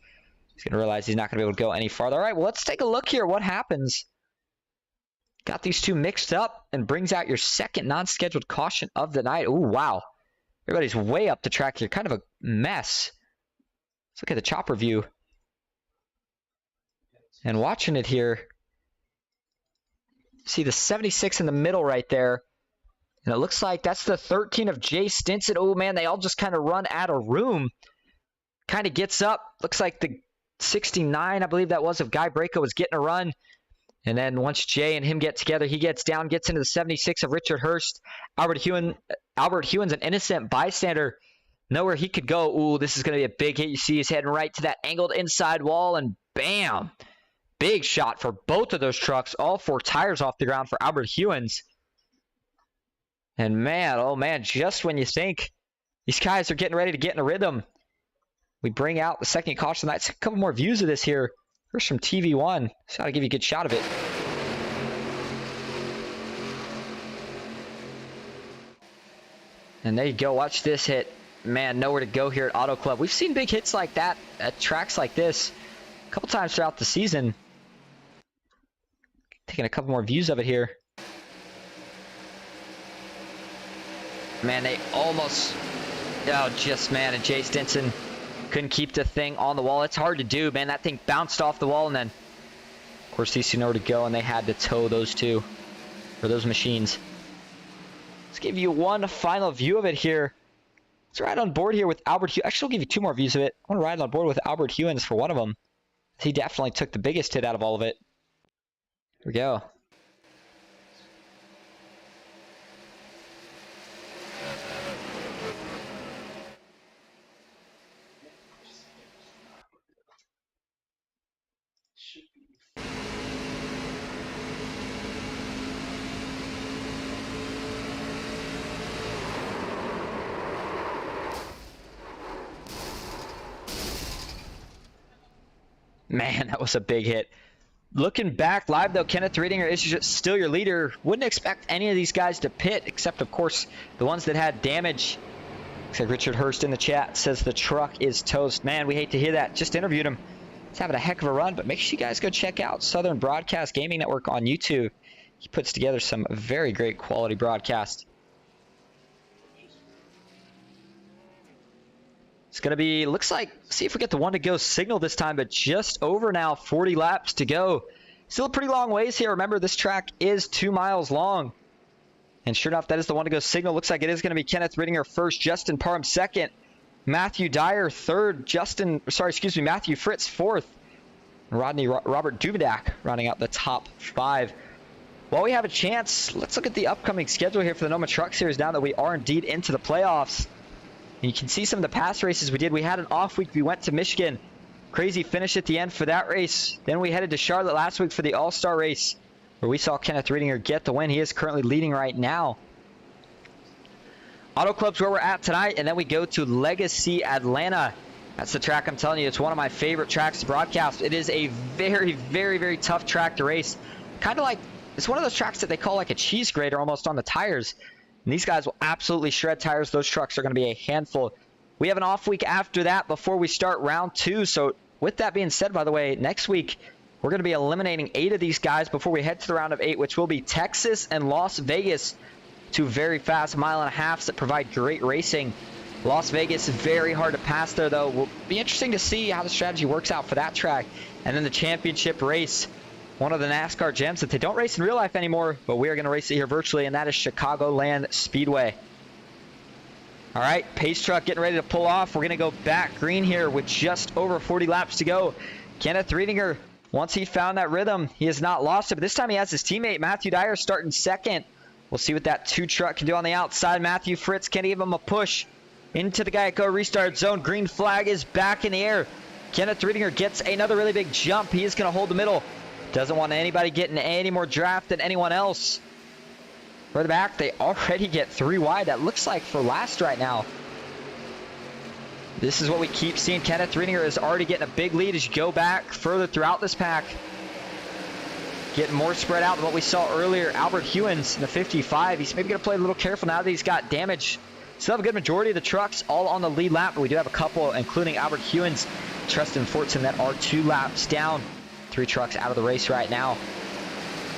He's going to realize he's not going to be able to go any farther. All right, well, let's take a look here. What happens? Got these two mixed up and brings out your second non-scheduled caution of the night. Ooh, wow. Everybody's way up the track here. Kind of a mess. Let's look at the chopper view. And watching it here, see the 76 in the middle right there. And it looks like that's the 13 of Jay Stinson. Oh, man, they all just kind of run out of room. Kind of gets up. Looks like the 69, I believe that was, of Guy Braco was getting a run. And then once Jay and him get together, he gets down, gets into the 76 of Richard Hurst. Albert Hewen's an innocent bystander. Nowhere he could go. Ooh, this is going to be a big hit. You see he's heading right to that angled inside wall, and bam! Big shot for both of those trucks. All 4 tires off the ground for Albert Hewen's. And man, oh man, just when you think these guys are getting ready to get in a rhythm, we bring out the second caution lights. A couple more views of this here. First from TV1. Just got to give you a good shot of it. And there you go. Watch this hit. Man, nowhere to go here at Auto Club. We've seen big hits like that at tracks like this a couple times throughout the season. Taking a couple more views of it here. Man, they almost... Oh, just, man, and Jay Stinson couldn't keep the thing on the wall. It's hard to do, man. That thing bounced off the wall, and then, of course, these two nowhere to go, and they had to tow those two, or those machines. Let's give you one final view of it here. Let's ride on board here with Albert Hewen. Actually, I'll give you 2 more views of it. I want to ride on board with Albert Hewens for one of them. He definitely took the biggest hit out of all of it. Here we go. Man, that was a big hit. Looking back live, though, Kenneth Riedinger is still your leader. Wouldn't expect any of these guys to pit, except, of course, the ones that had damage. Looks like Richard Hurst in the chat says the truck is toast. Man, we hate to hear that. Just interviewed him. He's having a heck of a run, but make sure you guys go check out Southern Broadcast Gaming Network on YouTube. He puts together some very great quality broadcasts. It's going to be, looks like, see if we get the 1 to go signal this time, but just over now, 40 laps to go. Still a pretty long ways here. Remember, this track is 2 miles long. And sure enough, that is the 1 to go signal. Looks like it is going to be Kenneth Riedinger first, Justin Parham second, Matthew Dyer third, Matthew Fritz fourth, and Robert Dubedak rounding out the top 5. While we have a chance, let's look at the upcoming schedule here for the NOMA Truck Series now that we are indeed into the playoffs. And you can see some of the past races we did. We had an off week. We went to Michigan. Crazy finish at the end for that race. Then we headed to Charlotte last week for the All-Star race, where we saw Kenneth Riedinger get the win. He is currently leading right now. Auto Club's where we're at tonight, and then we go to Legacy Atlanta. That's the track I'm telling you. It's one of my favorite tracks to broadcast. It is a very, very, very tough track to race. Kind of like, it's one of those tracks that they call like a cheese grater almost on the tires. And these guys will absolutely shred tires. Those trucks are going to be a handful. We have an off week after that before we start round 2. So with that being said, by the way, next week we're going to be eliminating 8 of these guys before we head to the round of 8, which will be Texas and Las Vegas. 2 very fast 1.5 miles that provide great racing. Las Vegas is very hard to pass there, though. Will be interesting to see how the strategy works out for that track. And then the championship race, one of the NASCAR gems that they don't race in real life anymore, but we are going to race it here virtually, and that is Chicagoland Speedway. All right, pace truck getting ready to pull off. We're going to go back green here with just over 40 laps to go. Kenneth Riedinger, once he found that rhythm, he has not lost it, but this time he has his teammate Matthew Dyer starting second. We'll see what that 2 truck can do on the outside. Matthew Fritz can give him a push into the Geico restart zone. Green flag is back in the air. Kenneth Riedinger gets another really big jump. He is going to hold the middle. Doesn't want anybody getting any more draft than anyone else. Further back, they already get 3 wide. That looks like for last right now. This is what we keep seeing. Kenneth Riedinger is already getting a big lead as you go back further throughout this pack. Getting more spread out than what we saw earlier. Albert Hewens in the 55. He's maybe going to play a little careful now that he's got damage. Still have a good majority of the trucks all on the lead lap, but we do have a couple, including Albert Hewens, Tristan Fortson, that are 2 laps down. 3 trucks out of the race right now.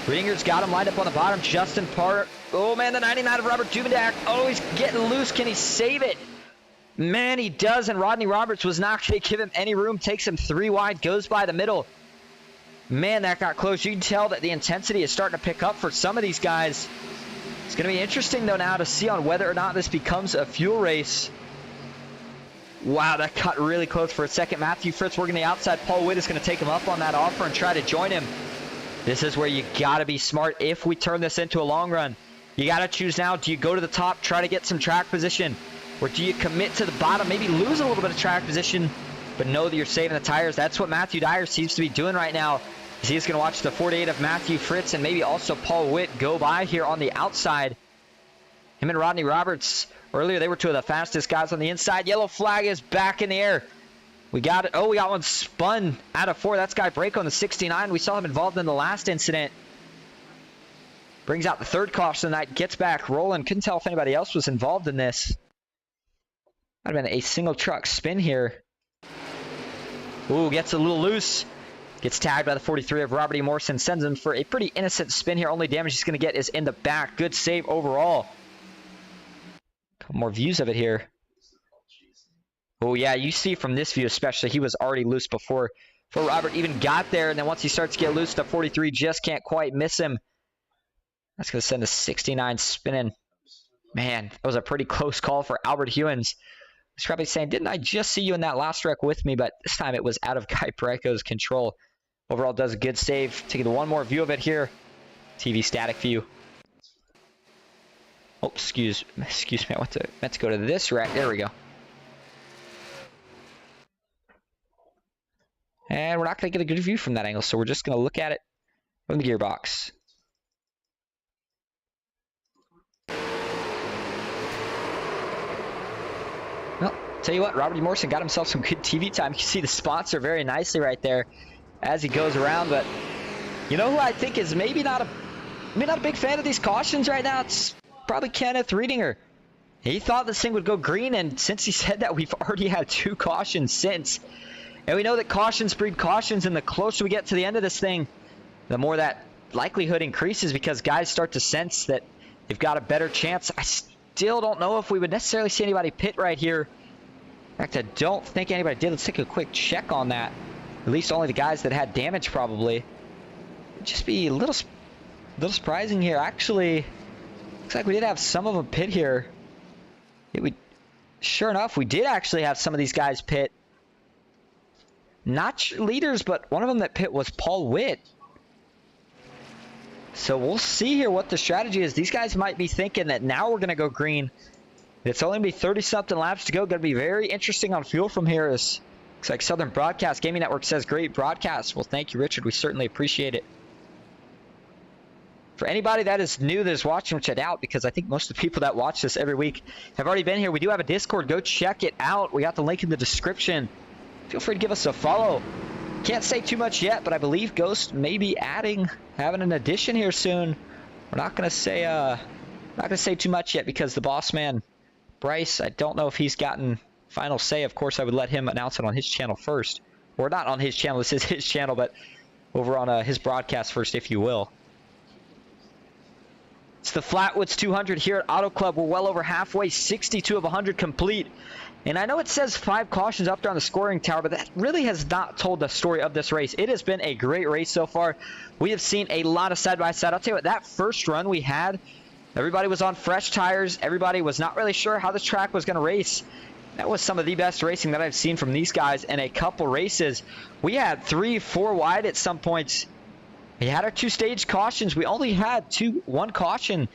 Riedinger's got him lined up on the bottom. Justin Parr. Oh, man, the 99 of Robert Dubedak. Oh, he's getting loose. Can he save it? Man, he does, and Rodney Roberts was not going to give him any room. Takes him 3 wide, goes by the middle. Man, that got close. You can tell that the intensity is starting to pick up for some of these guys. It's going to be interesting, though, now to see on whether or not this becomes a fuel race. Wow, that got really close for a second. Matthew Fritz working the outside. Paul Witt is going to take him up on that offer and try to join him. This is where you got to be smart if we turn this into a long run. You got to choose now. Do you go to the top, try to get some track position? Or do you commit to the bottom, maybe lose a little bit of track position, but know that you're saving the tires? That's what Matthew Dyer seems to be doing right now. He's going to watch the 48 of Matthew Fritz and maybe also Paul Witt go by here on the outside. Him and Rodney Roberts, earlier they were two of the fastest guys on the inside. Yellow flag is back in the air. We got it. Oh, we got one spun out of 4. That's Guy Brako on the 69. We saw him involved in the last incident. Brings out the third caution of the night. Gets back rolling. Couldn't tell if anybody else was involved in this. Might have been a single truck spin here. Ooh, gets a little loose. Gets tagged by the 43 of Robert E. Morrison. Sends him for a pretty innocent spin here. Only damage he's going to get is in the back. Good save overall. Couple more views of it here. Oh, yeah, you see from this view especially, he was already loose before Robert even got there. And then once he starts to get loose, the 43 just can't quite miss him. That's going to send the 69 spinning. Man, that was a pretty close call for Albert Hewins. He's probably saying, didn't I just see you in that last wreck with me? But this time it was out of Guy Braco's control. Overall does a good save. Taking one more view of it here. TV static view. Oh, excuse me. I meant to go to this wreck. There we go. And we're not going to get a good view from that angle, so we're just going to look at it from the gearbox. Well, tell you what, Robert E. Morrison got himself some good TV time. You can see the sponsor very nicely right there as he goes around. But you know who I think is maybe not a big fan of these cautions right now? It's probably Kenneth Riedinger. He thought this thing would go green, and since he said that, we've already had 2 cautions since. And we know that cautions breed cautions, and the closer we get to the end of this thing, the more that likelihood increases because guys start to sense that they've got a better chance. I still don't know if we would necessarily see anybody pit right here. In fact, I don't think anybody did. Let's take a quick check on that. At least only the guys that had damage probably. It'd just be a little surprising here. Actually, looks like we did have some of them pit here. Sure enough, we did actually have some of these guys pit. Not leaders, but one of them that pit was Paul Witt. So we'll see here what the strategy is. These guys might be thinking that now we're going to go green. It's only going to be 30-something laps to go. Going to be very interesting on fuel from here. Looks like Southern Broadcast Gaming Network says great broadcast. Well, thank you, Richard. We certainly appreciate it. For anybody that is new that is watching, which I doubt because I think most of the people that watch this every week have already been here. We do have a Discord. Go check it out. We got the link in the description. Feel free to give us a follow. Can't say too much yet, but I believe Ghost may be having an addition here soon. We're not gonna say too much yet because the boss man, Bryce, I don't know if he's gotten final say. Of course, I would let him announce it on his channel first, or not on his channel. This is his channel, but over on his broadcast first, if you will. It's the Flatwoods 200 here at Auto Club. We're well over halfway, 62 of 100 complete. And I know it says 5 cautions up there on the scoring tower, but that really has not told the story of this race. It has been a great race so far. We have seen a lot of side-by-side. I'll tell you what, that first run we had, everybody was on fresh tires. Everybody was not really sure how this track was going to race. That was some of the best racing that I've seen from these guys in a couple races. We had 3-4 wide at some points. We had our 2-stage cautions. We only had one caution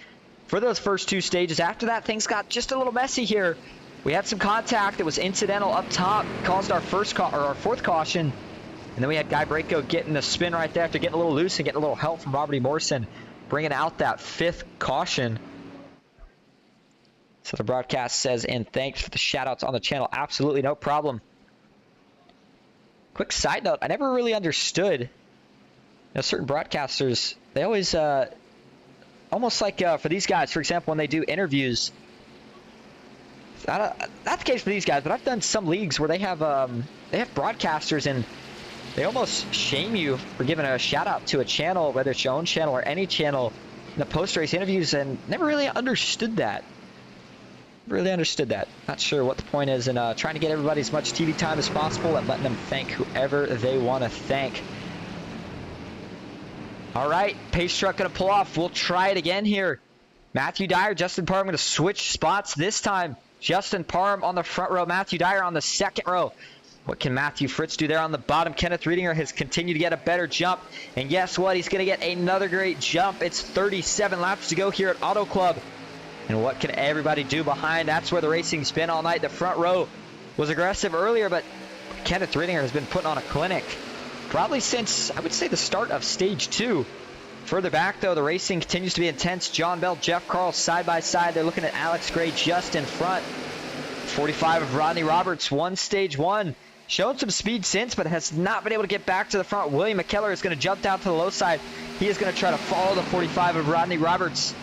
for those first 2 stages. After that, things got just a little messy here. We had some contact that was incidental up top, caused our our 4th caution. And then we had Guy Brako getting the spin right there after getting a little loose and getting a little help from Robert E. Morrison, bringing out that 5th caution. So the broadcast says, and thanks for the shout-outs on the channel. Absolutely no problem. Quick side note, I never really understood, certain broadcasters, they always, almost like for these guys, for example, when they do interviews, not the case for these guys, but I've done some leagues where they have broadcasters and they almost shame you for giving a shout out to a channel, whether it's your own channel or any channel, in the post-race interviews, and never really understood that. Not sure what the point is in trying to get everybody as much TV time as possible and letting them thank whoever they want to thank. All right, pace truck going to pull off. We'll try it again here. Matthew Dyer, Justin Parham going to switch spots this time. Justin Parham on the front row, Matthew Dyer on the second row. What can Matthew Fritz do there on the bottom? Kenneth Riedinger has continued to get a better jump. And guess what? He's going to get another great jump. It's 37 laps to go here at Auto Club. And what can everybody do behind? That's where the racing's been all night. The front row was aggressive earlier, but Kenneth Riedinger has been putting on a clinic probably since, I would say, the start of stage 2. Further back, though, the racing continues to be intense. John Bell, Jeff Carl side by side. They're looking at Alex Gray just in front. 45 of Rodney Roberts won stage 1. Shown some speed since, but has not been able to get back to the front. William McKellar is going to jump down to the low side. He is going to try to follow the 45 of Rodney Roberts.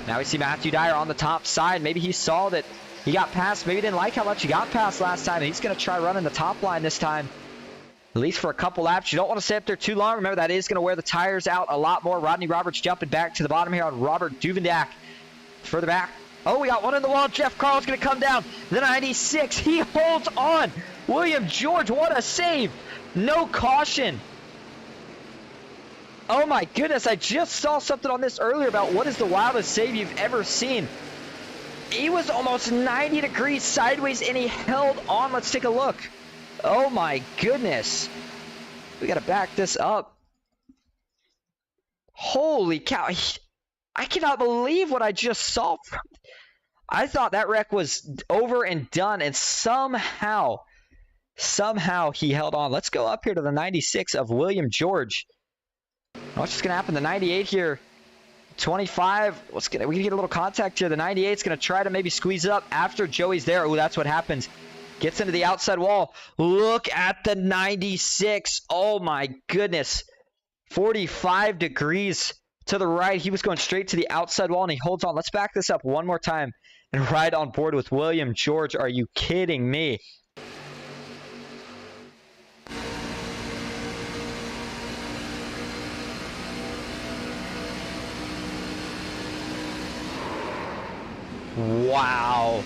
Now we see Matthew Dyer on the top side. Maybe he saw that he got past. Maybe he didn't like how much he got past last time. And he's going to try running the top line this time, at least for a couple laps. You don't want to stay up there too long. Remember, that is going to wear the tires out a lot more. Rodney Roberts jumping back to the bottom here on Robert Duvendak. Further back. Oh, we got one in the wall. Jeff Carl's going to come down. The 96. He holds on. William George, what a save. No caution. Oh my goodness, I just saw something on this earlier about what is the wildest save you've ever seen. He was almost 90 degrees sideways and he held on. Let's take a look. Oh my goodness. We got to back this up. Holy cow. I cannot believe what I just saw. I thought that wreck was over and done, and somehow he held on. Let's go up here to the 96 of William George. What's just going to happen? The 98 here, 25. We can get a little contact here. The 98 is going to try to maybe squeeze up after Joey's there. Oh, that's what happens. Gets into the outside wall. Look at the 96. Oh my goodness. 45 degrees to the right. He was going straight to the outside wall and he holds on. Let's back this up one more time and ride on board with William George. Are you kidding me? Wow.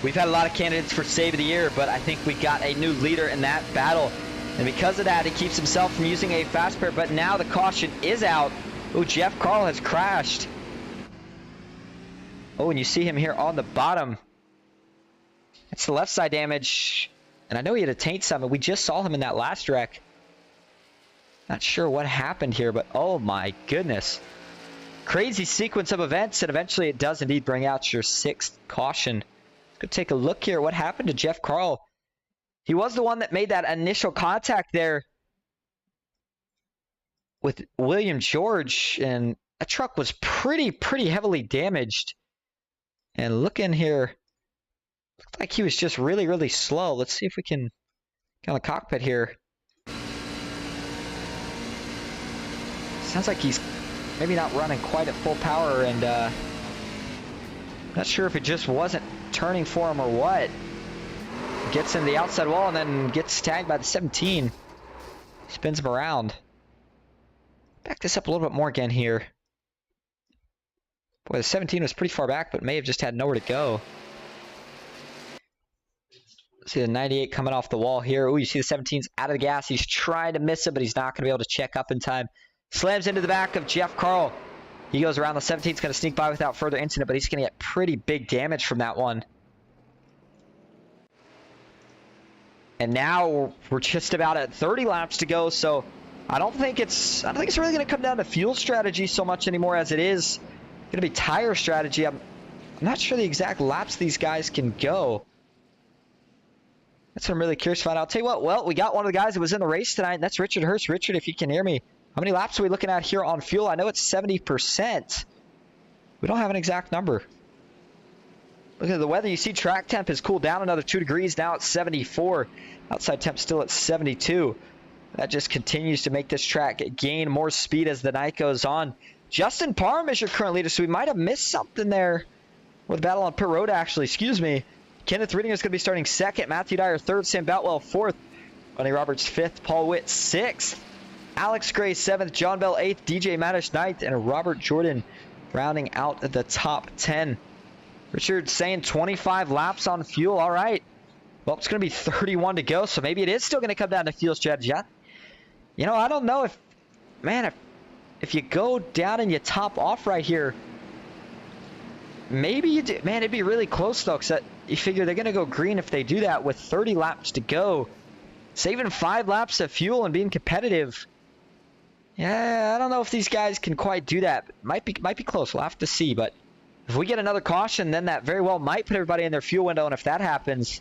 We've had a lot of candidates for Save of the Year, but I think we got a new leader in that battle. And because of that, he keeps himself from using a fast pair, but now the caution is out. Oh, Jeff Carl has crashed. Oh, and you see him here on the bottom. That's the left side damage. And I know he had a taint summit. We just saw him in that last wreck. Not sure what happened here, but oh my goodness. Crazy sequence of events, and eventually it does indeed bring out your 6th caution. Let's go take a look here. What happened to Jeff Carl? He was the one that made that initial contact there with William George, and that truck was pretty heavily damaged. And looking here, looked like he was just really slow. Let's see if we can get on the cockpit here. Sounds like he's maybe not running quite at full power, and not sure if it just wasn't turning for him or what. Gets in the outside wall and then gets tagged by the 17. Spins him around. Back this up a little bit more again here. Boy, the 17 was pretty far back, but may have just had nowhere to go. See the 98 coming off the wall here. Oh, you see the 17's out of the gas. He's trying to miss it, but he's not going to be able to check up in time. Slams into the back of Jeff Carl. He goes around. The 17's going to sneak by without further incident, but he's going to get pretty big damage from that one. And now we're just about at 30 laps to go, so I don't think it's really going to come down to fuel strategy so much anymore as it is going to be tire strategy. I'm not sure the exact laps these guys can go. That's what I'm really curious about. I'll tell you what, well, we got one of the guys that was in the race tonight, and that's Richard Hurst. Richard, if you can hear me, how many laps are we looking at here on fuel? I know it's 70%. We don't have an exact number. Look at the weather. You see track temp has cooled down another 2 degrees. Now it's 74. Outside temp still at 72. That just continues to make this track gain more speed as the night goes on. Justin Parham is your current leader, so we might have missed something there with battle on pit road, actually. Excuse me. Kenneth Riedinger is going to be starting 2nd. Matthew Dyer 3rd. Sam Boutwell 4th. Bunny Roberts 5th. Paul Witt 6th. Alex Gray 7th. John Bell 8th. DJ Madish 9th. And Robert Jordan rounding out the top 10. Richard saying 25 laps on fuel. All right. Well, it's going to be 31 to go, so maybe it is still going to come down to fuel strategy. You know, I don't know if, man, if you go down and you top off right here, maybe you do. Man, it'd be really close, though, because you figure they're going to go green if they do that with 30 laps to go. saving 5 laps of fuel and being competitive. Yeah, I don't know if these guys can quite do that. Might be close. We'll have to see. But if we get another caution, then that very well might put everybody in their fuel window. And if that happens,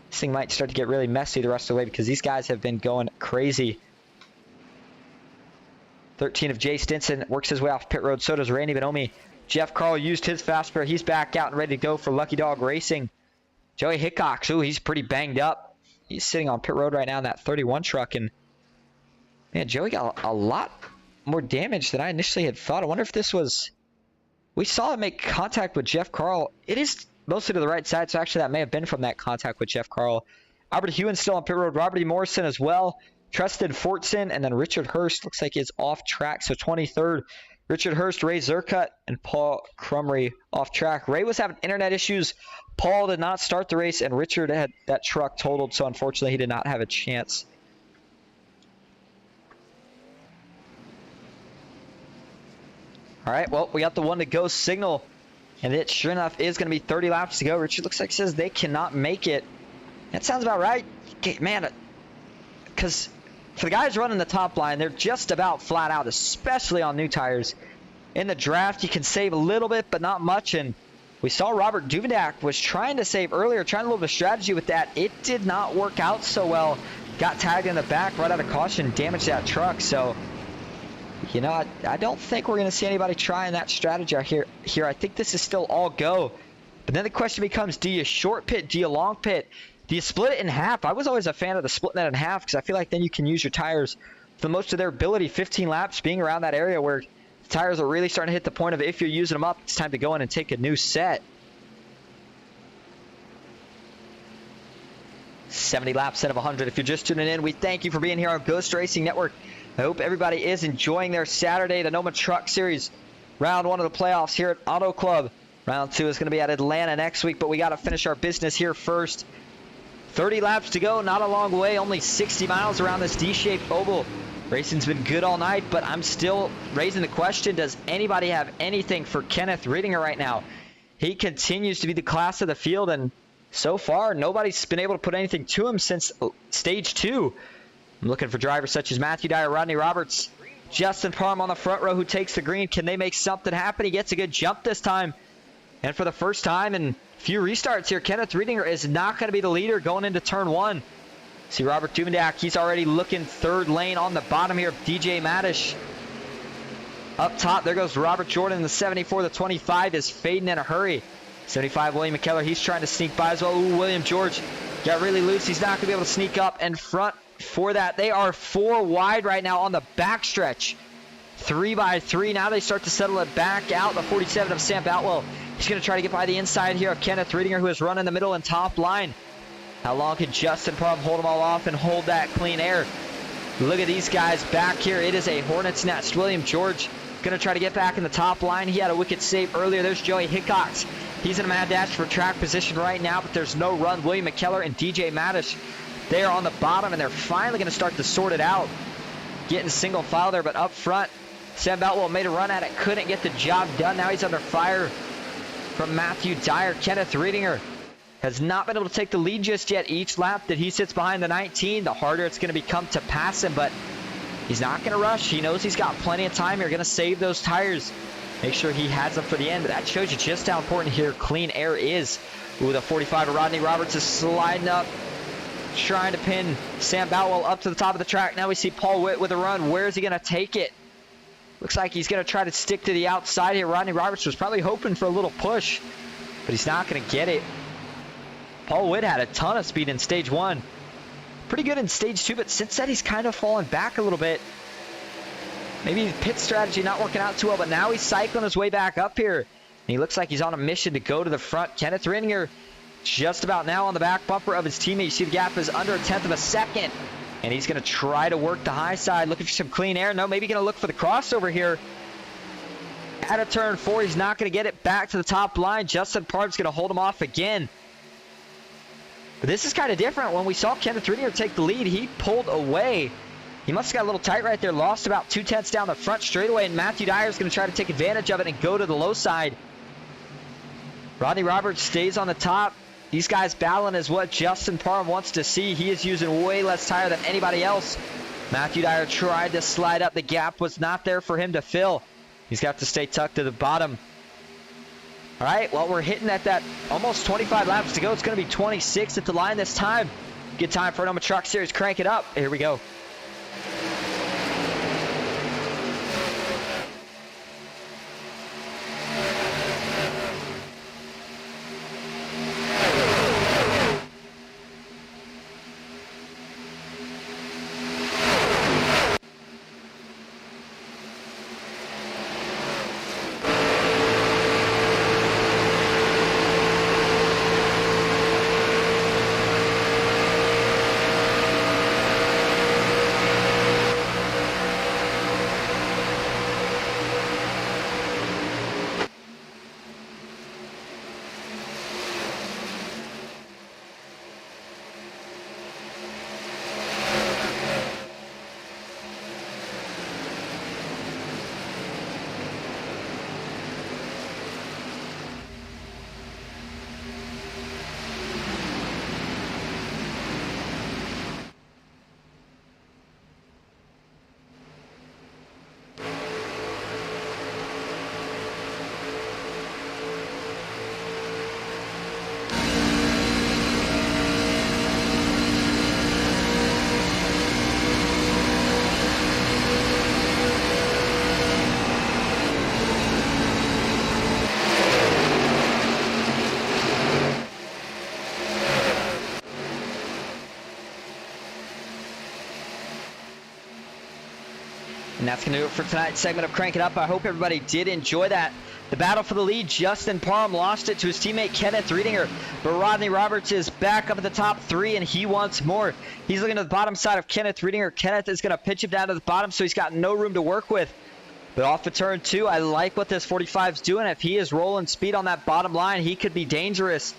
this thing might start to get really messy the rest of the way because these guys have been going crazy. 13 of Jay Stinson works his way off pit road. So does Randy Bonomi. Jeff Carl used his fast spare. He's back out and ready to go for Lucky Dog Racing. Joey Hickox, ooh, he's pretty banged up. He's sitting on pit road right now in that 31 truck. And, man, Joey got a lot more damage than I initially had thought. I wonder if this was... We saw him make contact with Jeff Carl. It is mostly to the right side, so actually that may have been from that contact with Jeff Carl. Albert Hewen still on pit road. Robert E. Morrison as well. Tristan Fortson, and then Richard Hurst looks like is off track. So 23rd, Richard Hurst, Ray Zerkut, and Paul Crumry off track. Ray was having internet issues. Paul did not start the race, and Richard had that truck totaled, so unfortunately he did not have a chance. All right, well, we got the 1 to go signal, and it sure enough is going to be 30 laps to go. Richard looks like says they cannot make it. That sounds about right. Okay, man, because for the guys running the top line, they're just about flat out, especially on new tires. In the draft, you can save a little bit, but not much. And we saw Robert Duvendak was trying to save earlier, trying a little bit of strategy with that. It did not work out so well. Got tagged in the back right out of caution, damaged that truck. So, you know, I don't think we're going to see anybody trying that strategy here. I think this is still all go. But then the question becomes, do you short pit? Do you long pit? Do you split it in half? I was always a fan of the splitting it in half because I feel like then you can use your tires for most of their ability. 15 laps being around that area where the tires are really starting to hit the point of if you're using them up, it's time to go in and take a new set. 70 laps out of 100. If you're just tuning in, we thank you for being here on Ghost Racing Network. I hope everybody is enjoying their Saturday, the NOMA Truck Series. Round 1 of the playoffs here at Auto Club. Round 2 is going to be at Atlanta next week, but we got to finish our business here first. 30 laps to go, not a long way, only 60 miles around this D-shaped oval. Racing's been good all night, but I'm still raising the question, does anybody have anything for Kenneth Riedinger right now? He continues to be the class of the field, and so far, nobody's been able to put anything to him since stage 2. I'm looking for drivers such as Matthew Dyer, Rodney Roberts, Justin Parham on the front row who takes the green. Can they make something happen? He gets a good jump this time. And for the first time in a few restarts here, Kenneth Riedinger is not going to be the leader going into turn 1. See Robert Duvendak, he's already looking third lane on the bottom here. DJ Madish up top. There goes Robert Jordan. The 74, the 25 is fading in a hurry. 75, William McKellar, he's trying to sneak by as well. Ooh, William George got really loose. He's not going to be able to sneak up in front for that. They are 4 wide right now on the backstretch. 3 by 3. Now they start to settle it back out. The 47 of Sam Boutwell. He's going to try to get by the inside here of Kenneth Riedinger, who has run in the middle and top line. How long can Justin Parham hold them all off and hold that clean air? Look at these guys back here. It is a hornet's nest. William George going to try to get back in the top line. He had a wicked save earlier. There's Joey Hickox. He's in a mad dash for track position right now, but there's no run. William McKellar and DJ Madish, they are on the bottom, and they're finally going to start to sort it out. Getting single file there, but up front, Sam Boutwell made a run at it, couldn't get the job done. Now he's under fire from Matthew Dyer. Kenneth Riedinger has not been able to take the lead just yet. Each lap that he sits behind the 19, the harder it's going to become to pass him, but he's not going to rush. He knows he's got plenty of time here. Going to save those tires. Make sure he has them for the end, but that shows you just how important here clean air is. Ooh, the 45 of Rodney Roberts is sliding up, trying to pin Sam Boutwell up to the top of the track. Now we see Paul Witt with a run. Where is he going to take it? Looks like he's going to try to stick to the outside here. Rodney Roberts was probably hoping for a little push, but he's not going to get it. Paul Witt had a ton of speed in stage 1. Pretty good in stage 2, but since then he's kind of fallen back a little bit. Maybe pit strategy not working out too well, but now he's cycling his way back up here. And he looks like he's on a mission to go to the front. Kenneth Riedinger just about now on the back bumper of his teammate. You see the gap is under 1/10 of a second. And he's going to try to work the high side, looking for some clean air. No, maybe going to look for the crossover here. At a turn 4, he's not going to get it back to the top line. Justin Parham's going to hold him off again. But this is kind of different. When we saw Kenneth Riedinger take the lead, he pulled away. He must have got a little tight right there. Lost about 2/10 down the front straightaway, and Matthew Dyer is going to try to take advantage of it and go to the low side. Rodney Roberts stays on the top. These guys battling is what Justin Parham wants to see. He is using way less tire than anybody else. Matthew Dyer tried to slide up. The gap was not there for him to fill. He's got to stay tucked to the bottom. All right, well, we're hitting at that almost 25 laps to go. It's going to be 26 at the line this time. Good time for NOMA Truck Series. Crank it up. Here we go. And that's going to do it for tonight's segment of Crank It Up. I hope everybody did enjoy that. The battle for the lead, Justin Parham lost it to his teammate Kenneth Riedinger, but Rodney Roberts is back up at the top three, and he wants more. He's looking to the bottom side of Kenneth Riedinger. Kenneth is going to pitch him down to the bottom, so he's got no room to work with. But off of turn two, I like what this 45's doing. If he is rolling speed on that bottom line, he could be dangerous.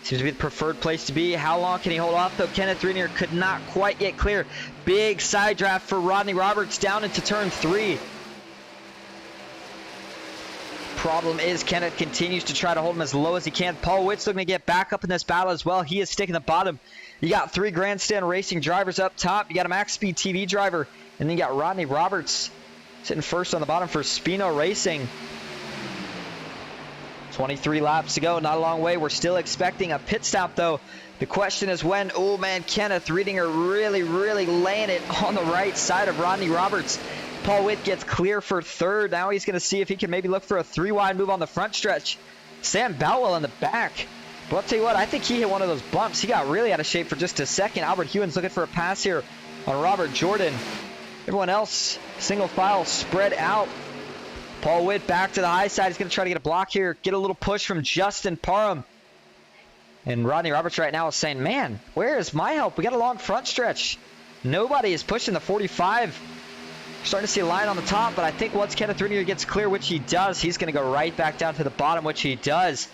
Seems to be the preferred place to be. How long can he hold off, though? Kenneth Riedinger could not quite get clear. Big side draft for Rodney Roberts down into turn three. Problem is, Kenneth continues to try to hold him as low as he can. Paul Witt's looking to get back up in this battle as well. He is sticking the bottom. You got three Grandstand Racing drivers up top. You got a Max Speed TV driver. And then you got Rodney Roberts sitting first on the bottom for Spino Racing. 23 laps to go, not a long way. We're still expecting a pit stop, though. The question is when. Oh, man, Kenneth Riedinger really laying it on the right side of Rodney Roberts. Paul Witt gets clear for third. Now he's going to see if he can maybe look for a three-wide move on the front stretch. Sam Boutwell in the back. But I'll tell you what, I think he hit one of those bumps. He got really out of shape for just a second. Albert Hewen's looking for a pass here on Robert Jordan. Everyone else, single file, spread out. Paul Witt back to the high side. He's going to try to get a block here. Get a little push from Justin Parham. And Rodney Roberts right now is saying, man, where is my help? We got a long front stretch. Nobody is pushing the 45. We're starting to see a line on the top, but I think once Kenneth Riedinger gets clear, which he does, he's going to go right back down to the bottom, which he does.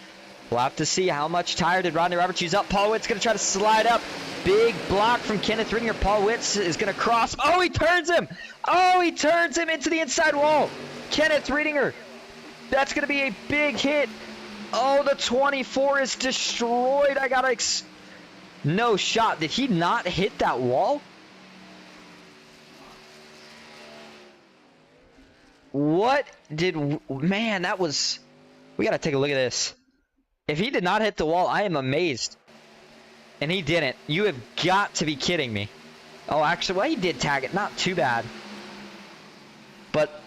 We'll have to see how much tire did Rodney Roberts use up. Paul Witt's going to try to slide up. Big block from Kenneth Riedinger. Paul Witt is going to cross. Oh, he turns him. Oh, he turns him into the inside wall. Kenneth Riedinger. That's going to be a big hit. Oh, the 24 is destroyed. I got to... No shot. Did he not hit that wall? What did... Man, that was... We got to take a look at this. If he did not hit the wall, I am amazed. And he didn't. You have got to be kidding me. Oh, actually, well, he did tag it. Not too bad. But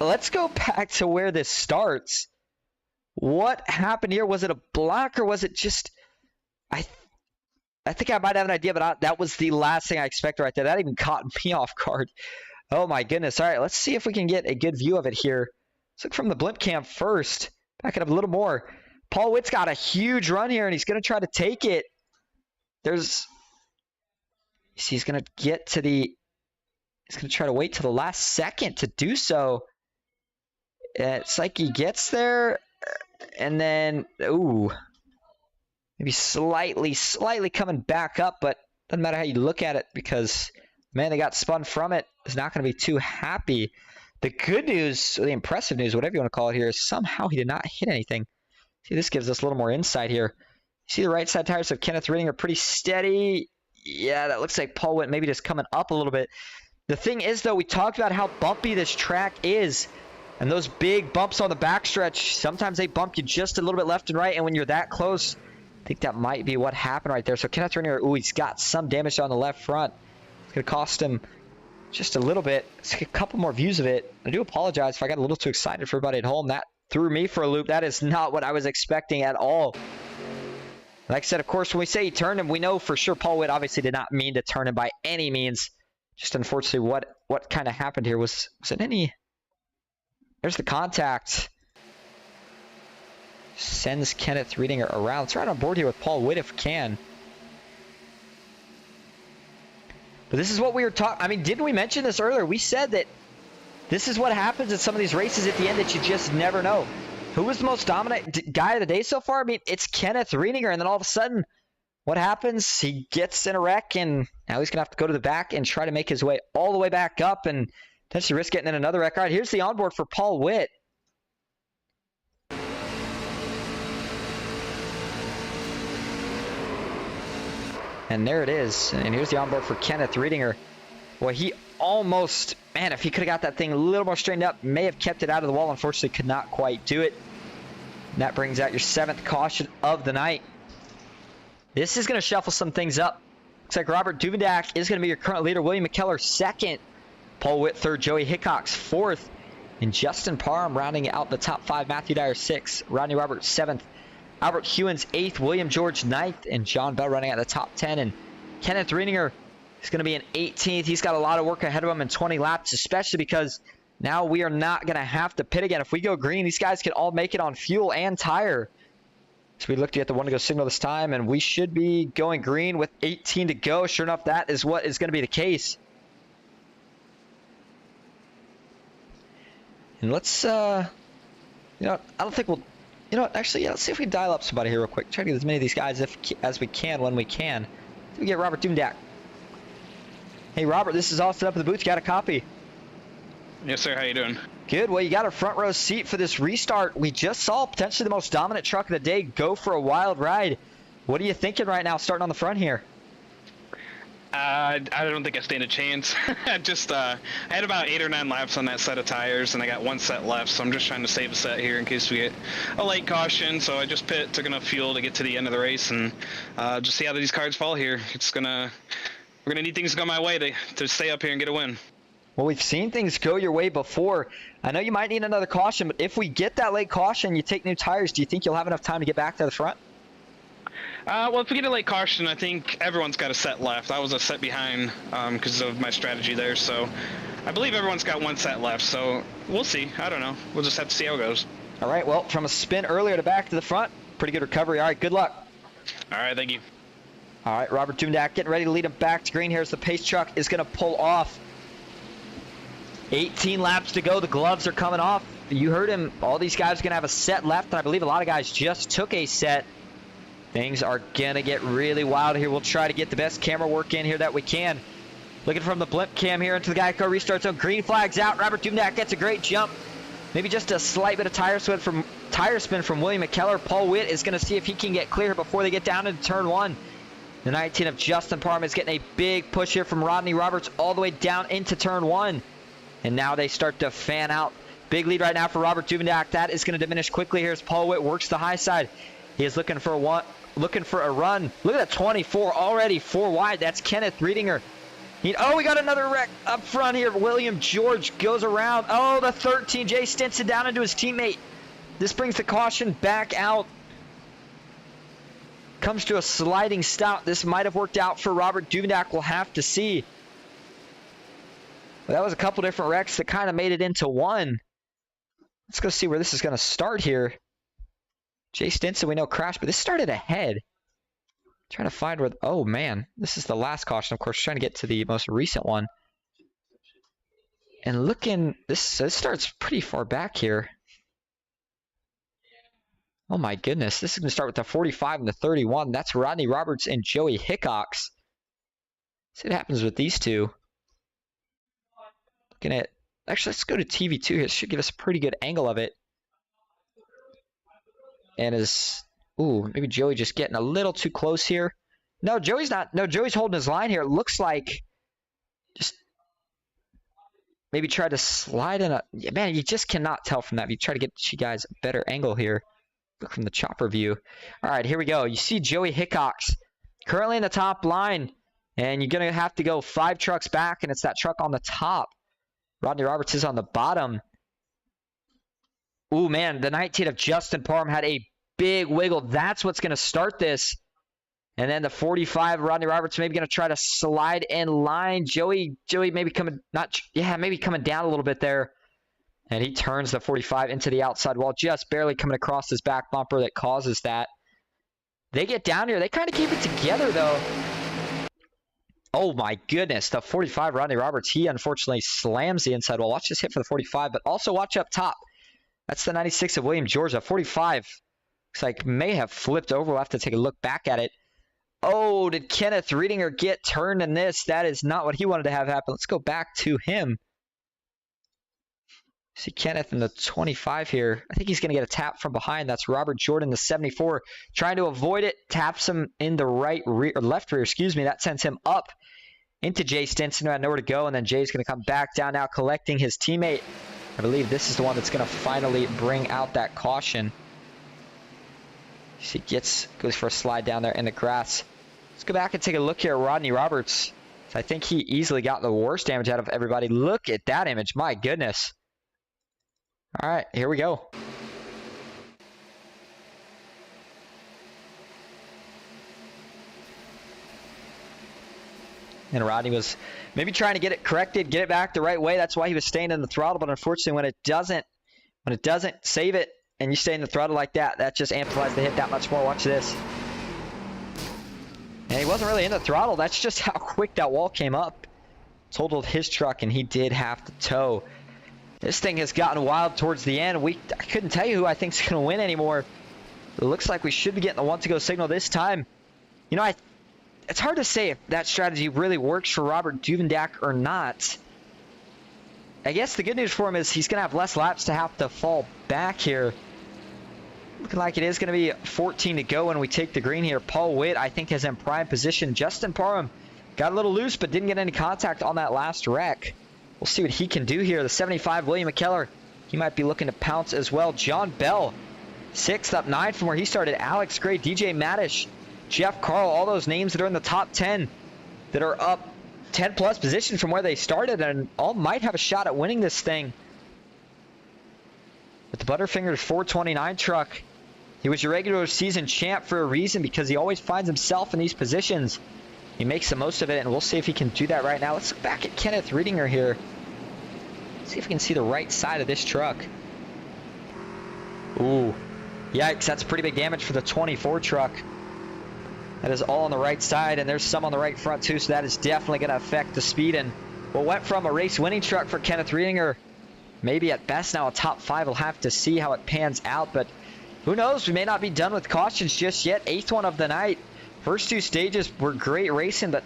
let's go back to where this starts. What happened here? Was it a block or was it just... I think I might have an idea, but that was the last thing I expected right there. That even caught me off guard. Oh, my goodness. All right, let's see if we can get a good view of it here. Let's look from the blimp cam first. Back it up a little more. Paul Witt's got a huge run here, and he's going to try to take it. He's going to get to the... He's going to try to wait till the last second to do so. It's like he gets there, and then... Ooh. Maybe slightly coming back up, but doesn't matter how you look at it because, man, they got spun from it. Is not going to be too happy. The good news, or the impressive news, whatever you want to call it here, is somehow he did not hit anything. See, this gives us a little more insight here. See the right side tires of Kenneth Riddinger are pretty steady. Yeah, that looks like Paul Witt maybe just coming up a little bit. The thing is, though, we talked about how bumpy this track is. And those big bumps on the backstretch, sometimes they bump you just a little bit left and right. And when you're that close, I think that might be what happened right there. So Kenneth Riddinger, ooh, he's got some damage on the left front. It's going to cost him just a little bit. Let's get a couple more views of it. I do apologize if I got a little too excited for everybody at home. That threw me for a loop. That is not what I was expecting at all. Like I said, of course, when we say he turned him, we know for sure Paul Witt obviously did not mean to turn him by any means. Just unfortunately, what kind of happened here was it any... There's the contact. Sends Kenneth Riddinger around. Let's ride on board here with Paul Witt if we can. But this is what we were talking... I mean, didn't we mention this earlier? We said that this is what happens in some of these races at the end that you just never know. Who was the most dominant guy of the day so far? I mean, it's Kenneth Riddinger, and then all of a sudden, what happens? He gets in a wreck, and now he's going to have to go to the back and try to make his way all the way back up and potentially risk getting in another wreck. All right, here's the onboard for Paul Witt. And there it is. And here's the onboard for Kenneth Riddinger. Well, he almost, man, if he could have got that thing a little more straightened up, may have kept it out of the wall. Unfortunately, could not quite do it. And that brings out your 7th caution of the night. This is going to shuffle some things up. Looks like Robert Duvendak is going to be your current leader. William McKellar 2nd. Paul Witt 3rd. Joey Hickox 4th. And Justin Parham rounding out the top 5. Matthew Dyer 6th. Rodney Roberts 7th. Albert Hewins 8th. William George 9th. And John Bell running out the top 10. And Kenneth Riddinger is going to be in 18th. He's got a lot of work ahead of him in 20 laps, especially because now we are not going to have to pit again. If we go green, these guys can all make it on fuel and tire. So we looked at the one to go signal this time, and we should be going green with 18 to go. Sure enough, that is what is going to be the case. And let's, I don't think we'll, actually, yeah, let's see if we can dial up somebody here real quick. Try to get as many of these guys as we can when we can. So we get Robert Duvendak. Hey, Robert, this is all set up in the booth. You got a copy? Yes, sir. How you doing? Good. Well, you got a front row seat for this restart. We just saw potentially the most dominant truck of the day go for a wild ride. What are you thinking right now starting on the front here? I don't think I stand a chance. I had about 8 or 9 laps on that set of tires, and I got 1 set left, so I'm just trying to save a set here in case we get a late caution. So I just took enough fuel to get to the end of the race, and just see how these cards fall here. We're gonna need things to go my way to stay up here and get a win. Well, we've seen things go your way before. I know you might need another caution, but if we get that late caution, you take new tires, do you think you'll have enough time to get back to the front? Well, if we get a late caution, I think everyone's got a set left. I was a set behind because of my strategy there, so I believe everyone's got 1 set left, so we'll see. I don't know. We'll just have to see how it goes. All right, well, from a spin earlier to back to the front, pretty good recovery. All right, good luck. All right, thank you. All right, Robert Duvendak getting ready to lead him back to green here as the pace truck is going to pull off. 18 laps to go. The gloves are coming off. You heard him. All these guys are going to have a set left, and I believe a lot of guys just took a set. Things are going to get really wild here. We'll try to get the best camera work in here that we can. Looking from the blimp cam here into the Geico restart zone. Green flags out. Robert Duvendak gets a great jump. Maybe just a slight bit of tire spin from William McKellar. Paul Witt is going to see if he can get clear before they get down into turn 1. The 19 of Justin Parham is getting a big push here from Rodney Roberts all the way down into turn 1. And now they start to fan out. Big lead right now for Robert Duvendak. That is going to diminish quickly here as Paul Witt works the high side. He is looking for a run. Look at that 24 already 4 wide. That's Kenneth Riddinger. Oh, we got another wreck up front here. William George goes around. Oh, the 13, Jay Stinson down into his teammate. This brings the caution back out. Comes to a sliding stop. This might have worked out for Robert Duvendak. We'll have to see. Well, that was a couple different wrecks that kind of made it into one. Let's go see where this is going to start here. Jay Stinson, we know, crashed, but this started ahead. Trying to find where... Oh, man. This is the last caution, of course. Trying to get to the most recent one. And looking... This starts pretty far back here. Oh, my goodness. This is going to start with the 45 and the 31. That's Rodney Roberts and Joey Hickox. See what happens with these two. Looking at... Actually, let's go to TV2 here. This should give us a pretty good angle of it. And as Ooh, maybe Joey just getting a little too close here. No, Joey's not. No, Joey's holding his line here. It looks like just maybe try to slide in a... Yeah, man, you just cannot tell from that. You try to get you guys a better angle here. Look from the chopper view. All right, here we go. You see Joey Hickox currently in the top line. And you're going to have to go 5 trucks back, and it's that truck on the top. Rodney Roberts is on the bottom. Ooh, man, the 19 of Justin Parham had a big wiggle. That's what's going to start this. And then the 45, Rodney Roberts maybe going to try to slide in line. Joey maybe coming, maybe coming down a little bit there. And he turns the 45 into the outside wall, just barely coming across his back bumper that causes that. They get down here. They kind of keep it together, though. Oh, my goodness. The 45, Rodney Roberts, he unfortunately slams the inside wall. Watch this hit for the 45, but also watch up top. That's the 96 of William Georgia. 45 looks like may have flipped over. We'll have to take a look back at it. Oh, did Kenneth Riedinger get turned in this? That is not what he wanted to have happen. Let's go back to him. See Kenneth in the 25 here. I think he's going to get a tap from behind. That's Robert Jordan, the 74, trying to avoid it. Taps him in the left rear. That sends him up into Jay Stinson, who had nowhere to go. And then Jay's going to come back down now, collecting his teammate. I believe this is the one that's going to finally bring out that caution. See, goes for a slide down there in the grass. Let's go back and take a look here at Rodney Roberts. I think he easily got the worst damage out of everybody. Look at that image. My goodness. All right, here we go. And Rodney was maybe trying to get it corrected, get it back the right way. That's why he was staying in the throttle. But unfortunately, when it doesn't save it and you stay in the throttle like that, that just amplifies the hit that much more. Watch this. And he wasn't really in the throttle. That's just how quick that wall came up. Totaled his truck, and he did have to tow. This thing has gotten wild towards the end. I couldn't tell you who I think is going to win anymore. It looks like we should be getting the one-to-go signal this time. You know, it's hard to say if that strategy really works for Robert Duvendak or not. I guess the good news for him is he's going to have less laps to have to fall back here. Looking like it is going to be 14 to go when we take the green here. Paul Witt, I think, is in prime position. Justin Parham got a little loose but didn't get any contact on that last wreck. We'll see what he can do here. The 75, William McKellar, he might be looking to pounce as well. John Bell, 6th up 9 from where he started. Alex Gray, DJ Maddish, Jeff Carl, all those names that are in the top 10 that are up 10-plus position from where they started and all might have a shot at winning this thing. But the Butterfinger 429 truck, he was your regular season champ for a reason because he always finds himself in these positions. He makes the most of it, and we'll see if he can do that right now. Let's look back at Kenneth Riedinger here. See if we can see the right side of this truck. Ooh. Yikes, that's pretty big damage for the 24 truck. That is all on the right side, and there's some on the right front too, so that is definitely going to affect the speed. And what went from a race-winning truck for Kenneth Riedinger, maybe at best now a top 5. We'll have to see how it pans out, but who knows? We may not be done with cautions just yet. 8th one of the night. First 2 stages were great racing, but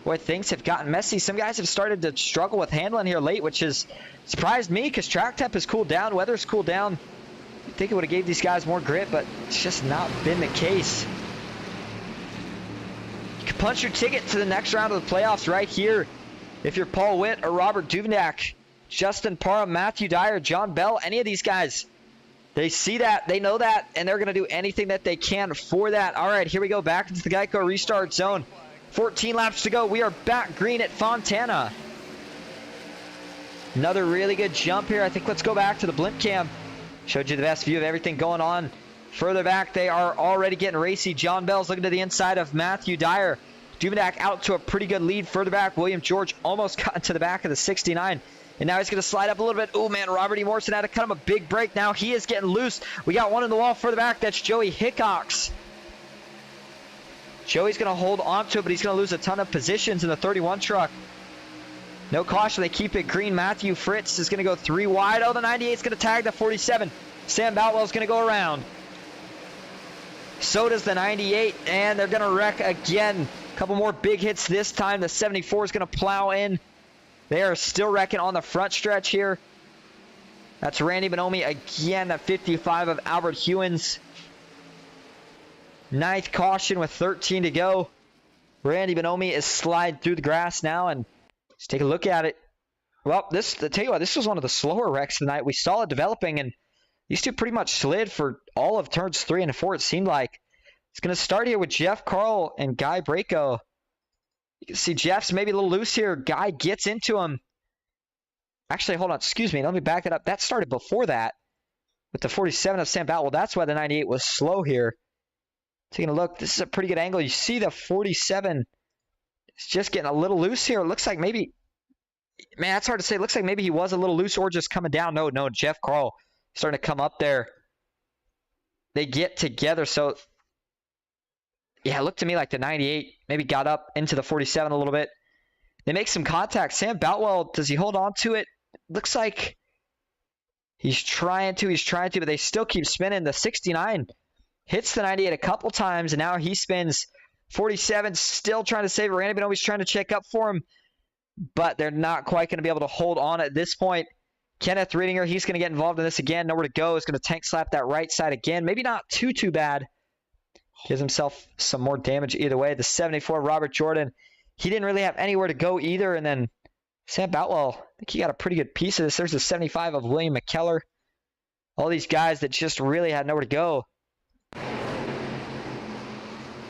boy, things have gotten messy. Some guys have started to struggle with handling here late, which has surprised me because track temp has cooled down, weather's cooled down. I think it would have gave these guys more grit, but it's just not been the case. You can punch your ticket to the next round of the playoffs right here. If you're Paul Witt or Robert Duvendak, Justin Parham, Matthew Dyer, John Bell, any of these guys, they see that, they know that, and they're going to do anything that they can for that. All right, here we go back into the Geico restart zone. 14 laps to go. We are back green at Fontana. Another really good jump here. I think let's go back to the blimp cam. Showed you the best view of everything going on. Further back, they are already getting racy. John Bell's looking to the inside of Matthew Dyer. Duvendak out to a pretty good lead. Further back, William George almost got into the back of the 69. And now he's going to slide up a little bit. Oh, man, Robert E. Morrison had to cut him a big break. Now he is getting loose. We got one in the wall further back. That's Joey Hickox. Joey's going to hold on to it, but he's going to lose a ton of positions in the 31 truck. No caution. They keep it green. Matthew Fritz is going to go 3 wide. Oh, the 98 is going to tag the 47. Sam Boutwell is going to go around. So does the 98, and they're going to wreck again. A couple more big hits this time. The 74 is going to plow in. They are still wrecking on the front stretch here. That's Randy Bonomi again, at 55 of Albert Hewins. Ninth caution with 13 to go. Randy Bonomi is sliding through the grass now, and let's take a look at it. Well, I'll tell you what, this was one of the slower wrecks of the night. We saw it developing, and these two pretty much slid for all of turns 3 and 4, it seemed like. It's going to start here with Jeff Carl and Guy Braco. You can see Jeff's maybe a little loose here. Guy gets into him. Actually, hold on. Excuse me. Let me back it up. That started before that with the 47 of Sam Batwell. That's why the 98 was slow here. Taking a look. This is a pretty good angle. You see the 47 is just getting a little loose here. It looks like maybe... Man, that's hard to say. It looks like maybe he was a little loose or just coming down. No, Jeff Carl starting to come up there. They get together. So, yeah, it looked to me like the 98 maybe got up into the 47 a little bit. They make some contact. Sam Boutwell, does he hold on to it? Looks like he's trying to, but they still keep spinning. The 69 hits the 98 a couple times, and now he spins 47, still trying to save it. Randy Bonomi's trying to check up for him, but they're not quite going to be able to hold on at this point. Kenneth Riedinger, he's going to get involved in this again. Nowhere to go. He's going to tank slap that right side again. Maybe not too bad. Gives himself some more damage either way. The 74, Robert Jordan, he didn't really have anywhere to go either. And then Sam Boutwell, I think he got a pretty good piece of this. There's the 75 of William McKellar. All these guys that just really had nowhere to go.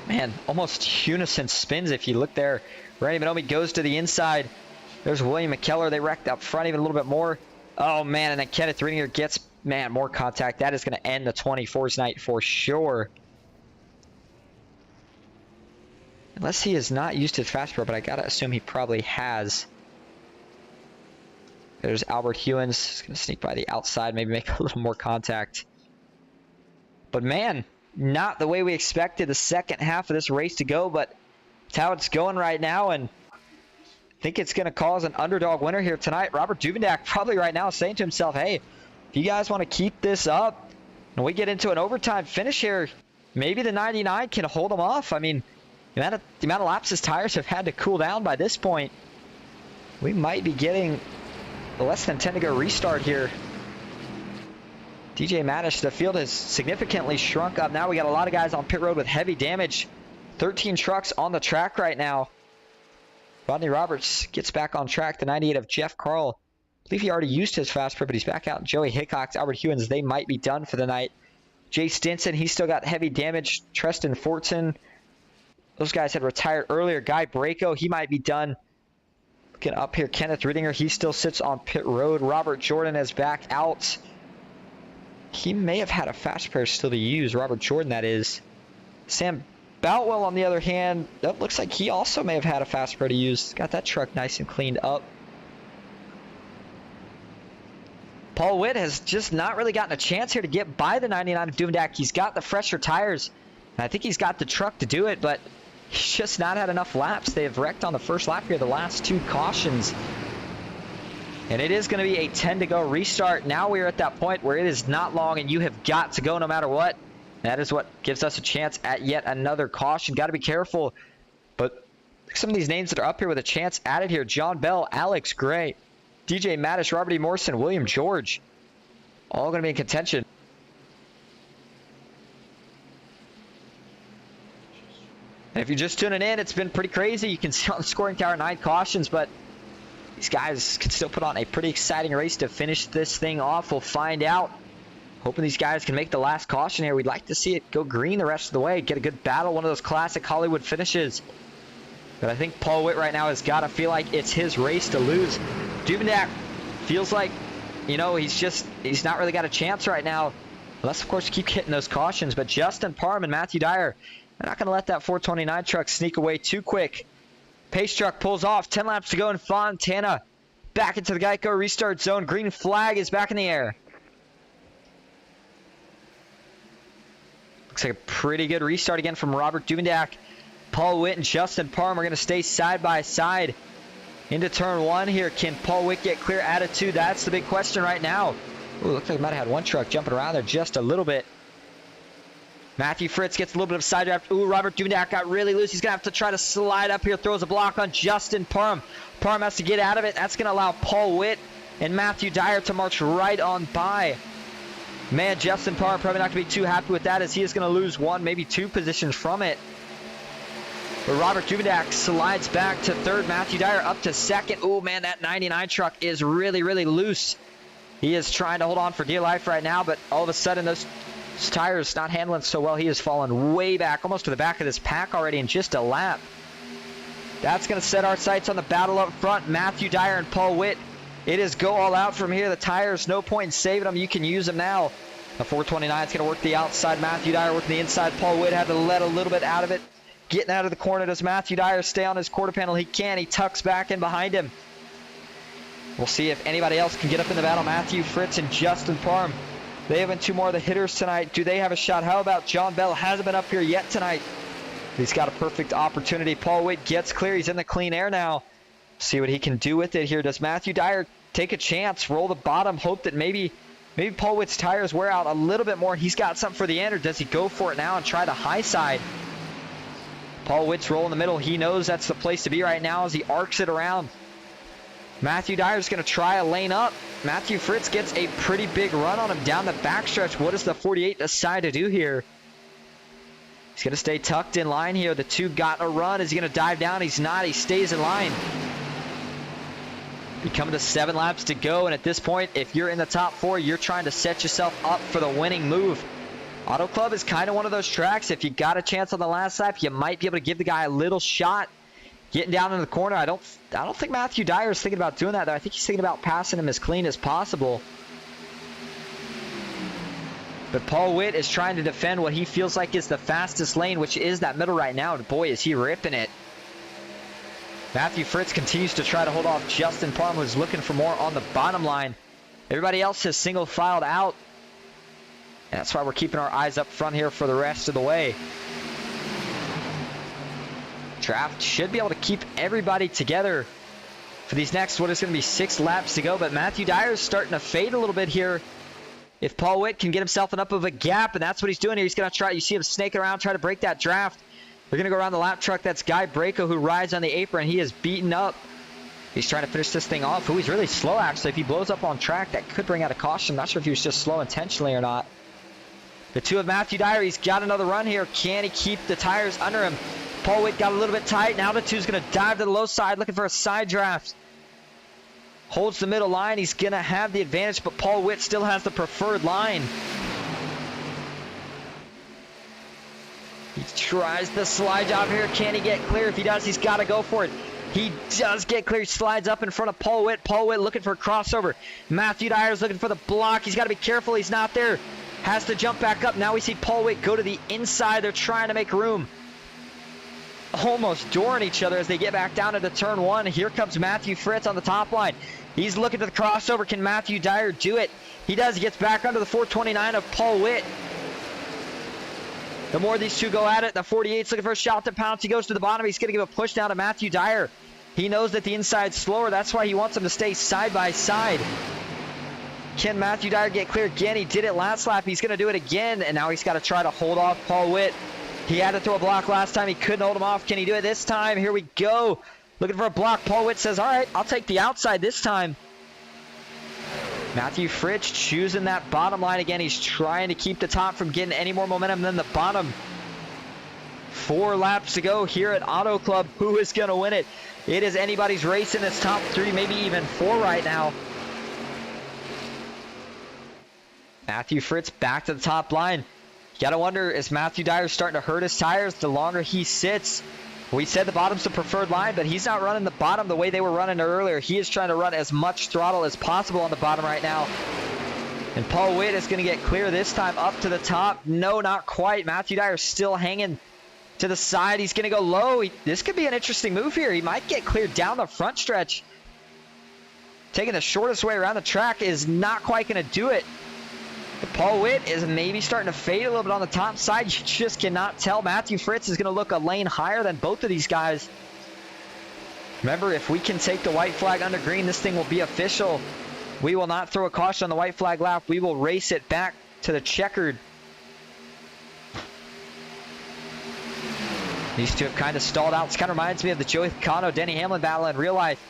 Man, almost unison spins if you look there. Randy Bonomi goes to the inside. There's William McKellar. They wrecked up front even a little bit more. Oh, man, and then Kenneth Riedinger gets, man, more contact. That is going to end the 24's night for sure. Unless he has not used his fast pro, but I got to assume he probably has. There's Albert Hewins. He's going to sneak by the outside, maybe make a little more contact. But, man, not the way we expected the second half of this race to go, but it's how it's going right now, and I think it's going to cause an underdog winner here tonight. Robert Duvendak probably right now saying to himself, hey, if you guys want to keep this up and we get into an overtime finish here, maybe the 99 can hold them off. I mean, the amount of laps his tires have had to cool down by this point, we might be getting less than 10 to go restart here. DJ Madish, the field has significantly shrunk up. Now we got a lot of guys on pit road with heavy damage. 13 trucks on the track right now. Rodney Roberts gets back on track. The 98 of Jeff Carl. I believe he already used his fast pro, but he's back out. Joey Hickox, Albert Hewins, they might be done for the night. Jay Stinson, he's still got heavy damage. Treston Fortson, those guys had retired earlier. Guy Braco, he might be done. Looking up here, Kenneth Riedinger, he still sits on pit road. Robert Jordan is back out. He may have had a fast pair still to use. Robert Jordan, that is. Sam Boutwell, on the other hand, that looks like he also may have had a fast pair to use. Got that truck nice and cleaned up. Paul Witt has just not really gotten a chance here to get by the 99 of Duvendak. He's got the fresher tires, and I think he's got the truck to do it, but he's just not had enough laps. They have wrecked on the first lap here, the last two cautions. And it is going to be a 10 to go restart. Now we're at that point where it is not long and you have got to go no matter what. That is what gives us a chance at yet another caution. Got to be careful. But some of these names that are up here with a chance added here. John Bell, Alex Gray, DJ Madish, Robert E. Morrison, William George. All going to be in contention. And if you're just tuning in, it's been pretty crazy. You can see on the scoring tower 9 cautions, but these guys can still put on a pretty exciting race to finish this thing off. We'll find out. Hoping these guys can make the last caution here. We'd like to see it go green the rest of the way. Get a good battle, one of those classic Hollywood finishes. But I think Paul Witt right now has got to feel like it's his race to lose. Duvendak feels like, you know, he's not really got a chance right now. Unless, of course, you keep hitting those cautions. But Justin Parham and Matthew Dyer, they're not going to let that 429 truck sneak away too quick. Pace truck pulls off. 10 laps to go in Fontana. Back into the Geico restart zone. Green flag is back in the air. Looks like a pretty good restart again from Robert Duvendak. Paul Witt and Justin Parham are going to stay side by side into turn 1 here. Can Paul Witt get clear out of 2? That's the big question right now. Ooh, looks like we might have had one truck jumping around there just a little bit. Matthew Fritz gets a little bit of side draft. Ooh, Robert Duvendak got really loose. He's going to have to try to slide up here. Throws a block on Justin Parham. Parham has to get out of it. That's going to allow Paul Witt and Matthew Dyer to march right on by. Man, Justin Parr probably not going to be too happy with that, as he is going to lose 1, maybe 2 positions from it. But Robert Juvendak slides back to 3rd. Matthew Dyer up to 2nd. Oh, man, that 99 truck is really, really loose. He is trying to hold on for dear life right now, but all of a sudden those tires not handling so well. He has fallen way back, almost to the back of this pack already in just a lap. That's going to set our sights on the battle up front. Matthew Dyer and Paul Witt. It is go all out from here. The tires, no point in saving them. You can use them now. The 429 is going to work the outside. Matthew Dyer working the inside. Paul Witt had to let a little bit out of it. Getting out of the corner. Does Matthew Dyer stay on his quarter panel? He can. He tucks back in behind him. We'll see if anybody else can get up in the battle. Matthew Fritz and Justin Parham. They have been 2 more of the hitters tonight. Do they have a shot? How about John Bell? Hasn't been up here yet tonight. He's got a perfect opportunity. Paul Witt gets clear. He's in the clean air now. See what he can do with it here. Does Matthew Dyer take a chance, roll the bottom, hope that maybe Paul Witt's tires wear out a little bit more? He's got something for the end, or does he go for it now and try the high side? Paul Witt's rolling the middle. He knows that's the place to be right now as he arcs it around. Matthew Dyer's going to try a lane up. Matthew Fritz gets a pretty big run on him down the backstretch. What does the 48 decide to do here? He's going to stay tucked in line here. The 2 got a run. Is he going to dive down? He's not. He stays in line. We come to 7 laps to go, and at this point, if you're in the top 4, you're trying to set yourself up for the winning move. Auto Club is kind of one of those tracks. If you got a chance on the last lap, you might be able to give the guy a little shot. Getting down in the corner, I don't think Matthew Dyer is thinking about doing that, though. I think he's thinking about passing him as clean as possible. But Paul Witt is trying to defend what he feels like is the fastest lane, which is that middle right now. And boy, is he ripping it. Matthew Fritz continues to try to hold off Justin Parham, who's looking for more on the bottom line. Everybody else has single filed out. And that's why we're keeping our eyes up front here for the rest of the way. Draft should be able to keep everybody together for these next, what is going to be 6 laps to go. But Matthew Dyer is starting to fade a little bit here. If Paul Witt can get himself enough of a gap, and that's what he's doing here. He's going to try, you see him snaking around, try to break that draft. They're going to go around the lap truck. That's Guy Braco, who rides on the apron. He is beaten up. He's trying to finish this thing off. He's really slow, actually. If he blows up on track, that could bring out a caution. I'm not sure if he was just slow intentionally or not. The 2 of Matthew Dyer, he's got another run here. Can he keep the tires under him? Paul Witt got a little bit tight. Now the 2's going to dive to the low side, looking for a side draft. Holds the middle line. He's going to have the advantage, but Paul Witt still has the preferred line. He tries the slide job here. Can he get clear? If he does, he's got to go for it. He does get clear. He slides up in front of Paul Witt. Paul Witt looking for a crossover. Matthew Dyer's looking for the block. He's got to be careful. He's not there. Has to jump back up. Now we see Paul Witt go to the inside. They're trying to make room. Almost dooring each other as they get back down into turn 1. Here comes Matthew Fritz on the top line. He's looking to the crossover. Can Matthew Dyer do it? He does. He gets back under the 429 of Paul Witt. The more these 2 go at it, the 48's looking for a shot to pounce. He goes to the bottom. He's going to give a push down to Matthew Dyer. He knows that the inside's slower. That's why he wants him to stay side by side. Can Matthew Dyer get clear again? He did it last lap. He's going to do it again, and now he's got to try to hold off Paul Witt. He had to throw a block last time. He couldn't hold him off. Can he do it this time? Here we go. Looking for a block. Paul Witt says, all right, I'll take the outside this time. Matthew Fritz choosing that bottom line again. He's trying to keep the top from getting any more momentum than the bottom. 4 laps to go here at Auto Club. Who is going to win it? It is anybody's race in this top 3, maybe even 4 right now. Matthew Fritz back to the top line. You got to wonder, is Matthew Dyer starting to hurt his tires the longer he sits? We said the bottom's the preferred line, but he's not running the bottom the way they were running it earlier. He is trying to run as much throttle as possible on the bottom right now. And Paul Witt is going to get clear this time up to the top. No, not quite. Matthew Dyer still hanging to the side. He's going to go low. This could be an interesting move here. He might get cleared down the front stretch. Taking the shortest way around the track is not quite going to do it. Paul Witt is maybe starting to fade a little bit on the top side. You just cannot tell. Matthew Fritz is going to look a lane higher than both of these guys. Remember, if we can take the white flag under green, this thing will be official. We will not throw a caution on the white flag lap. We will race it back to the checkered. These 2 have kind of stalled out. This kind of reminds me of the Joey Logano, Denny Hamlin battle in real life.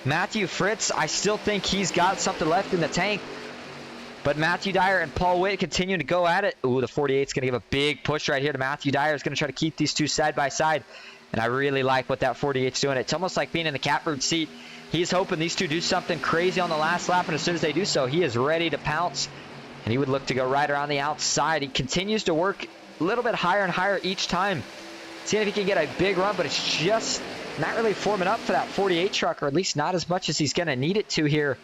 Matthew Fritz, I still think he's got something left in the tank. But Matthew Dyer and Paul Witt continue to go at it. Ooh, the 48's going to give a big push right here to Matthew Dyer. He's going to try to keep these two side by side. And I really like what that 48's doing. It's almost like being in the catbird seat. He's hoping these two do something crazy on the last lap, and as soon as they do so, he is ready to pounce. And he would look to go right around the outside. He continues to work a little bit higher and higher each time, seeing if he can get a big run, but it's just not really forming up for that 48 truck, or at least not as much as he's going to need it to here.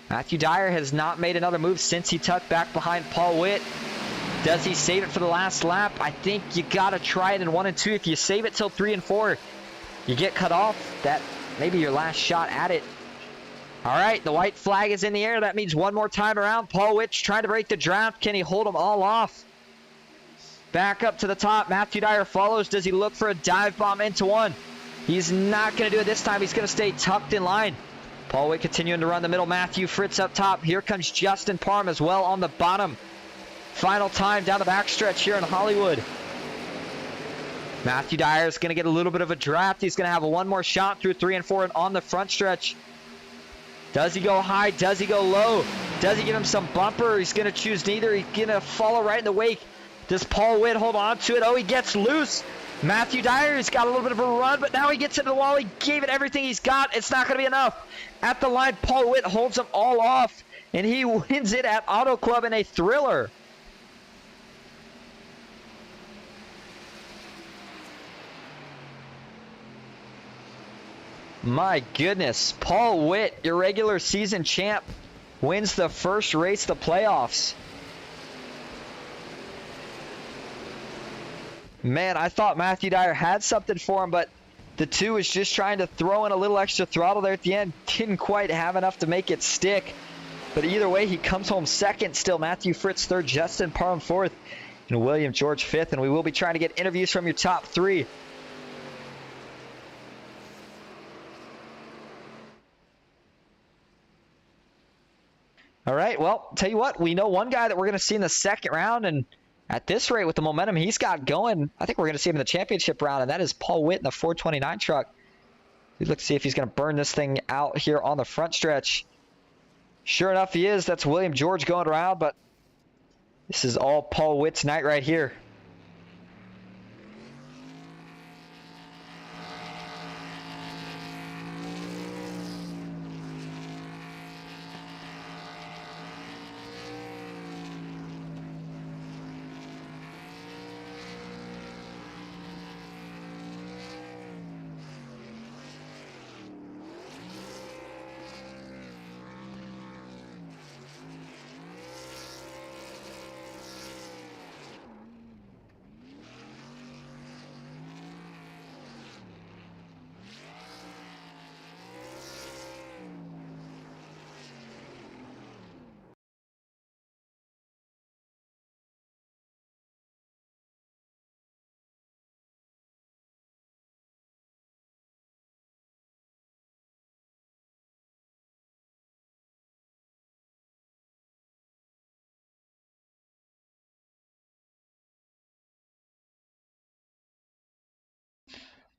Matthew Dyer has not made another move since he tucked back behind Paul Witt. Does he save it for the last lap? I think you got to try it in 1 and 2. If you save it till 3 and 4, you get cut off. That may be your last shot at it. All right, the white flag is in the air. That means one more time around. Paul Witt trying to break the draft. Can he hold them all off? Back up to the top. Matthew Dyer follows. Does he look for a dive bomb into one? He's not going to do it this time. He's going to stay tucked in line. Paul Witt continuing to run the middle. Matthew Fritz up top. Here comes Justin Parham as well on the bottom. Final time down the backstretch here in Hollywood. Matthew Dyer is going to get a little bit of a draft. He's going to have one more shot through 3 and 4 and on the front stretch. Does he go high? Does he go low? Does he give him some bumper? He's going to choose neither. He's going to follow right in the wake. Does Paul Witt hold on to it? Oh, he gets loose. Matthew Dyer has got a little bit of a run, but now he gets into the wall. He gave it everything he's got. It's not going to be enough. At the line, Paul Witt holds them all off, and he wins it at Auto Club in a thriller. My goodness. Paul Witt, your regular season champ, wins the first race of the playoffs. Man, I thought Matthew Dyer had something for him, but the two is just trying to throw in a little extra throttle there at the end. Didn't quite have enough to make it stick. But either way, he comes home second still. Matthew Fritz third, Justin Parham fourth, and William George fifth. And we will be trying to get interviews from your top three. All right, well, tell you what, we know one guy that we're going to see in the second round, and at this rate, with the momentum he's got going, I think we're going to see him in the championship round, and that is Paul Witt in the 429 truck. We look to see if he's going to burn this thing out here on the front stretch. Sure enough, he is. That's William George going around, but this is all Paul Witt's night right here.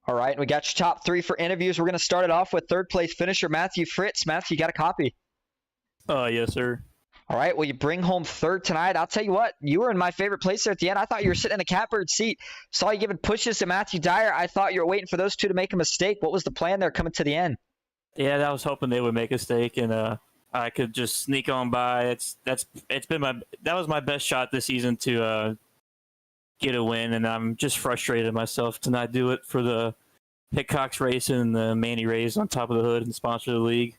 All right, we got your top three for interviews. We're going to start it off with third place finisher Matthew Fritz. Matthew, you got a copy? Yes, sir. All right, well, you bring home third tonight. I'll tell you what, you were in my favorite place there at the end. I thought you were sitting in a catbird seat. Saw you giving pushes to Matthew Dyer. I thought you were waiting for those two to make a mistake. What was the plan there coming to the end? Yeah, I was hoping they would make a mistake, and I could just sneak on by. That was my best shot this season to get a win, and I'm just frustrated myself to not do it for the Hickcox Racing and the Manny Rays on top of the hood and sponsor the league.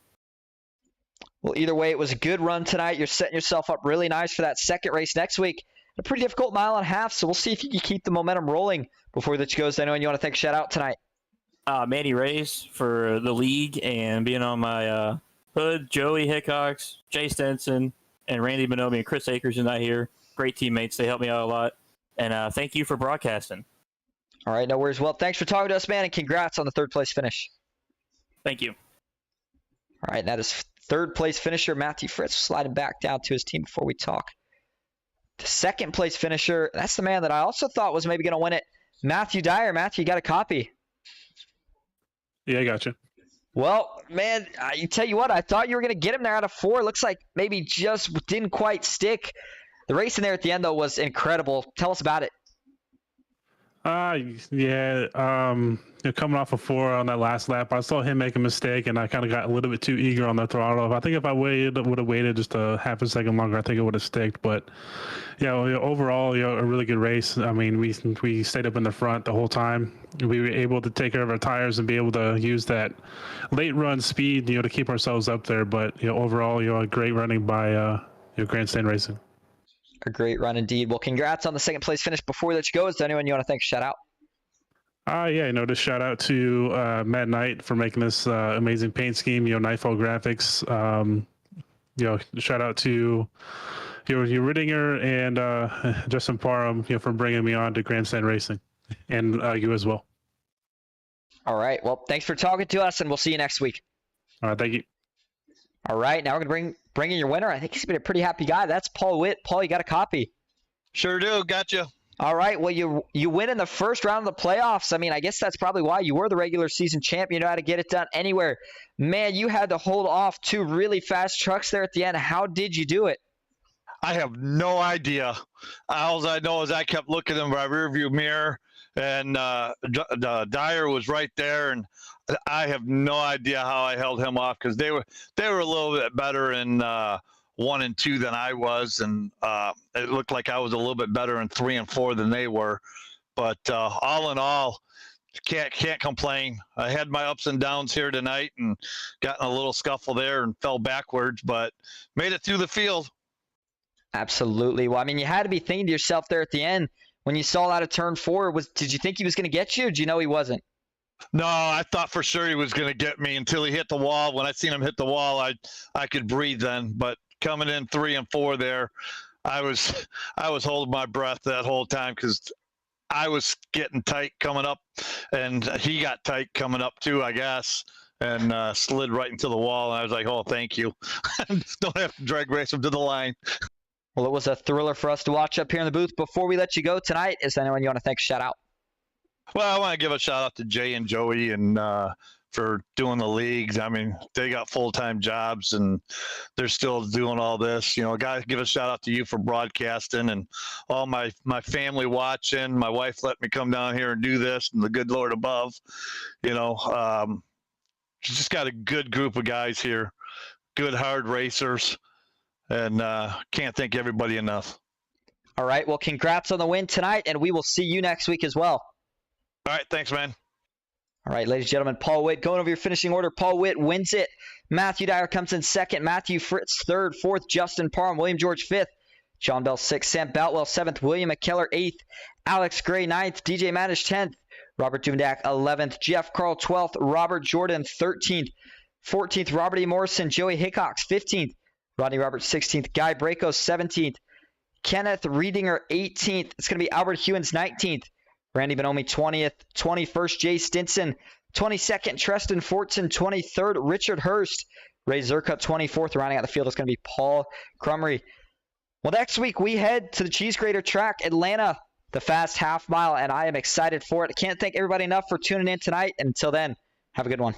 Well, either way, it was a good run tonight. You're setting yourself up really nice for that second race next week. A pretty difficult mile and a half, so we'll see if you can keep the momentum rolling before that goes. I know you want to take a shout out tonight. Manny Rays for the league and being on my hood, Joey Hickcox, Jay Stenson, and Randy Bonomi and Chris Akers tonight here. Great teammates. They helped me out a lot. And thank you for broadcasting. All right, no worries. Well, thanks for talking to us, man, and congrats on the third place finish. Thank you. All right, that is third place finisher Matthew Fritz sliding back down to his team before we talk. The second place finisher, that's the man that I also thought was maybe going to win it, Matthew Dyer. Matthew, you got a copy? Yeah, I got you. Well, man, I tell you what, I thought you were going to get him there out of 4. Looks like maybe just didn't quite stick. The race in there at the end, though, was incredible. Tell us about it. Yeah. Coming off of 4 on that last lap, I saw him make a mistake, and I kind of got a little bit too eager on the throttle. I think if I would have waited just a half a second longer, I think it would have sticked. But overall, a really good race. I mean, we stayed up in the front the whole time. We were able to take care of our tires and be able to use that late run speed, to keep ourselves up there. But overall, a great running by Grandstand Racing. A great run indeed. Well, congrats on the second place finish. Before we let you go, is there anyone you want to thank? Shout out. Just shout out to Matt Knight for making this amazing paint scheme. Nightfall Graphics. Shout out to your Rittinger and Justin Parham, for bringing me on to Grandstand Racing, and you as well. All right. Well, thanks for talking to us, and we'll see you next week. All right. Thank you. All right. Now we're gonna bring in your winner. I think he's been a pretty happy guy. That's Paul Witt. Paul, you got a copy? Sure do. Gotcha. All right. Well, you win in the first round of the playoffs. I mean, I guess that's probably why you were the regular season champ. You know how to get it done anywhere. Man, you had to hold off 2 really fast trucks there at the end. How did you do it? I have no idea. All I know is I kept looking in my rearview mirror, and Dyer was right there, and I have no idea how I held him off, because they were a little bit better in 1 and 2 than I was, and it looked like I was a little bit better in 3 and 4 than they were. But all in all, can't complain. I had my ups and downs here tonight, and got in a little scuffle there and fell backwards, but made it through the field. Absolutely. Well, I mean, you had to be thinking to yourself there at the end when you saw out of turn 4. Did you think he was going to get you, or did you know he wasn't? No, I thought for sure he was going to get me until he hit the wall. When I seen him hit the wall, I could breathe then. But coming in 3 and 4 there, I was holding my breath that whole time, because I was getting tight coming up, and he got tight coming up too, I guess, and slid right into the wall. And I was like, oh, thank you. Don't have to drag race him to the line. Well, it was a thriller for us to watch up here in the booth. Before we let you go tonight, is there anyone you want to thank? Shout out. Well, I want to give a shout out to Jay and Joey and for doing the leagues. I mean, they got full-time jobs, and they're still doing all this. Guys, give a shout out to you for broadcasting, and all my family watching. My wife let me come down here and do this, and the good Lord above. Just got a good group of guys here, good hard racers, and can't thank everybody enough. All right. Well, congrats on the win tonight, and we will see you next week as well. All right. Thanks, man. All right, ladies and gentlemen, Paul Witt going over your finishing order. Paul Witt wins it. Matthew Dyer comes in second. Matthew Fritz third. Fourth, Justin Parham. William George fifth. John Bell sixth. Sam Boutwell seventh. William McKellar eighth. Alex Gray ninth. DJ Manish 10th. Robert Duvendak 11th. Jeff Carl 12th. Robert Jordan 13th. 14th, Robert E. Morrison. Joey Hickox 15th. Rodney Roberts 16th. Guy Braco 17th. Kenneth Riedinger 18th. It's going to be Albert Hewins 19th. Randy Bonomi 20th, 21st, Jay Stinson, 22nd, Treston Fortson, 23rd, Richard Hurst, Ray Zerka 24th. Rounding out the field is going to be Paul Crumry. Well, next week we head to the Cheese Grater Track, Atlanta, the fast half mile, and I am excited for it. I can't thank everybody enough for tuning in tonight. And until then, have a good one.